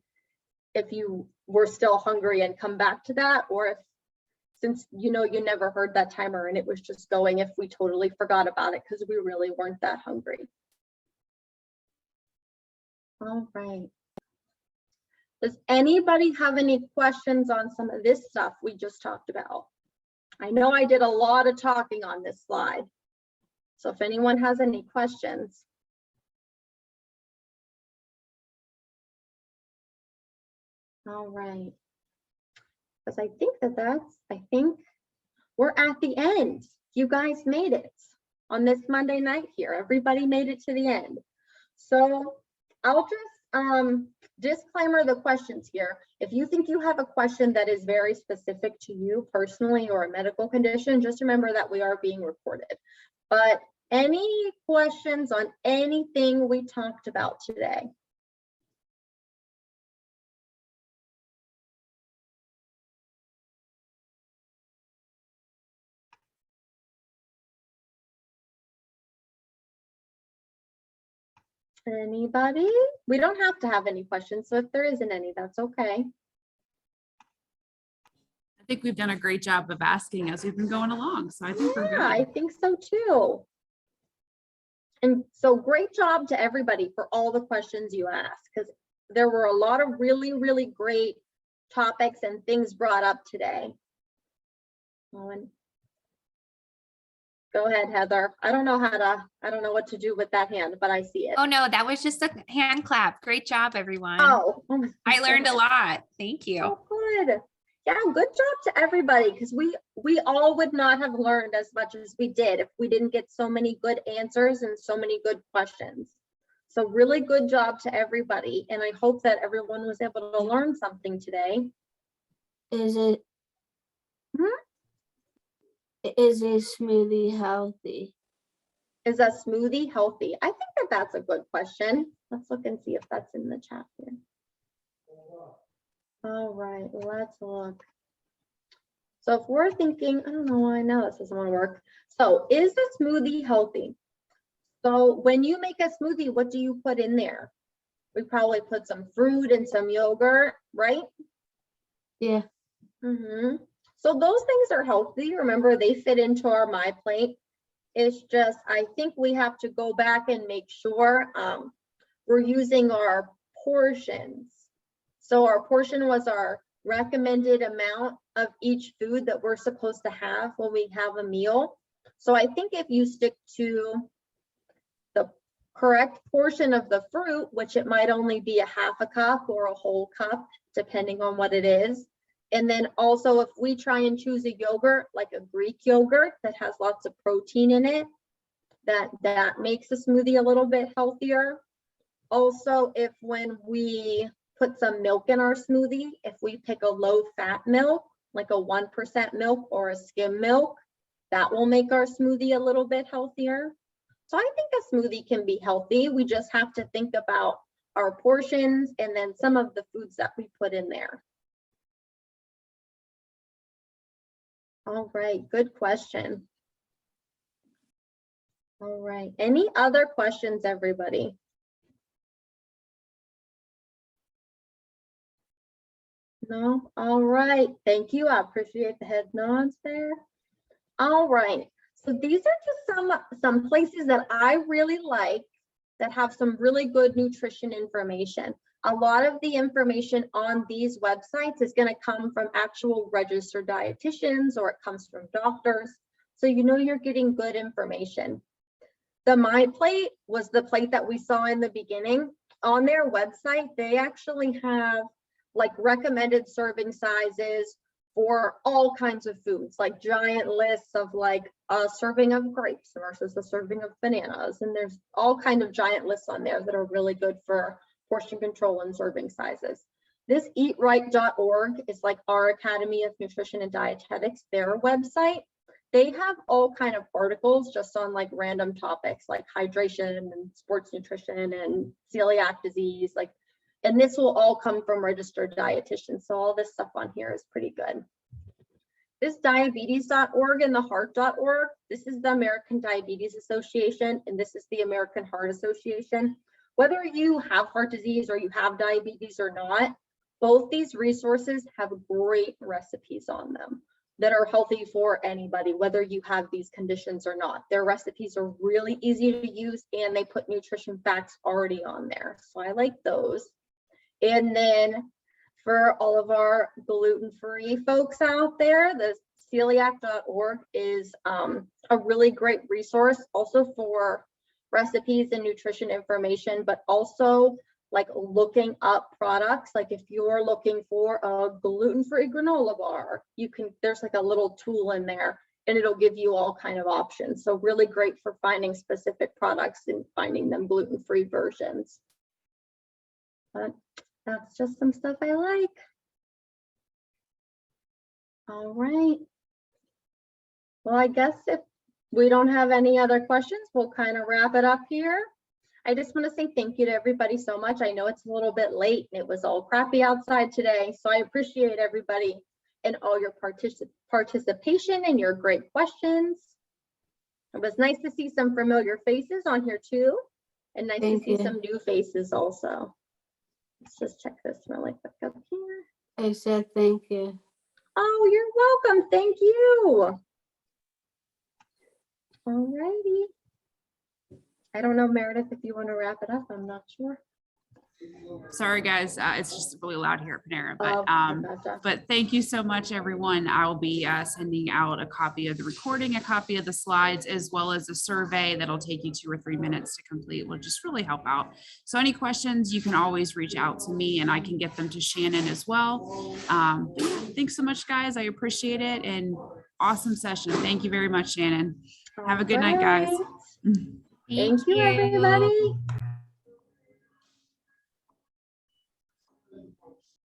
if you were still hungry and come back to that, or if, since you know you never heard that timer and it was just going, if we totally forgot about it because we really weren't that hungry. All right. Does anybody have any questions on some of this stuff we just talked about? I know I did a lot of talking on this slide. So if anyone has any questions. All right. Because I think we're at the end. You guys made it on this Monday night here. Everybody made it to the end. So I'll just disclaimer the questions here. If you think you have a question that is very specific to you personally or a medical condition, just remember that we are being recorded. But any questions on anything we talked about today? Anybody? We don't have to have any questions, so if there isn't any, that's okay. I think we've done a great job of asking as we've been going along. So I think we're Yeah, I good. think so too. And so great job to everybody for all the questions you asked, because there were a lot of really, really great topics and things brought up today. Go ahead, Heather. I don't know what to do with that hand, but I see it. Oh, no, that was just a hand clap. Great job, everyone. Oh, I learned a lot. Thank you. oh, good. Yeah, good job to everybody, because we all would not have learned as much as we did if we didn't get so many good answers and so many good questions. So really good job to everybody, and I hope that everyone was able to learn something today. Is it? Is a smoothie healthy? Is a smoothie healthy? I think that that's a good question. Let's look and see if that's in the chat here. All right, let's look. So if we're thinking, I don't know why now this doesn't want to work. So is a smoothie healthy? So when you make a smoothie, what do you put in there? We probably put some fruit and some yogurt, right? Yeah. So those things are healthy. Remember, they fit into our My Plate. It's just, I think we have to go back and make sure we're using our portions. So our portion was our recommended amount of each food that we're supposed to have when we have a meal. So I think if you stick to the correct portion of the fruit, which it might only be a half a cup or a whole cup, depending on what it is. And then also if we try and choose a yogurt, like a Greek yogurt that has lots of protein in it, that makes a smoothie a little bit healthier. Also, if when we put some milk in our smoothie, if we pick a low fat milk, like a 1% milk or a skim milk, that will make our smoothie a little bit healthier. So I think a smoothie can be healthy. We just have to think about our portions and then some of the foods that we put in there. All right, good question. All right, any other questions, everybody? No? All right, thank you. I appreciate the head nods there. All right, so these are just some places that I really like that have some really good nutrition information. A lot of the information on these websites is going to come from actual registered dietitians, or it comes from doctors. So you know you're getting good information. The My Plate was the plate that we saw in the beginning. On their website, they actually have like recommended serving sizes for all kinds of foods, like giant lists of like a serving of grapes versus a serving of bananas. And there's all kind of giant lists on there that are really good for portion control and serving sizes. This eatright.org is like our Academy of Nutrition and Dietetics, their website. They have all kind of articles just on like random topics like hydration and sports nutrition and celiac disease, like, and this will all come from registered dietitians. So all this stuff on here is pretty good. This diabetes.org and the heart.org, this is the American Diabetes Association, and this is the American Heart Association. Whether you have heart disease or you have diabetes or not, both these resources have great recipes on them that are healthy for anybody, whether you have these conditions or not. Their recipes are really easy to use and they put nutrition facts already on there. So I like those. And then for all of our gluten-free folks out there, the celiac.org is a really great resource also for recipes and nutrition information, but also like looking up products. Like if you're looking for a gluten-free granola bar, you can, there's like a little tool in there and it'll give you all kind of options. So really great for finding specific products and finding them gluten-free versions. But that's just some stuff I like. All right. Well, I guess if we don't have any other questions, we'll kind of wrap it up here. I just want to say thank you to everybody so much. I know it's a little bit late and it was all crappy outside today, so I appreciate everybody and all your participation and your great questions. It was nice to see some familiar faces on here too, and nice to see some new faces also. Let's just check this really quick up here. I said thank you. Oh, you're welcome. Thank you. All righty. I don't know, Meredith, if you want to wrap it up. I'm not sure. Sorry, guys. It's just really loud here at Panera, Oh, gotcha. but thank you so much, everyone. I'll be sending out a copy of the recording, a copy of the slides, as well as a survey that'll take you 2 or 3 minutes to complete. Will just really help out. So any questions, you can always reach out to me and I can get them to Shannon as well. But yeah, thanks so much, guys. I appreciate it, and awesome session. Thank you very much, Shannon. Have a good night, guys. Alright. Thank you, everybody.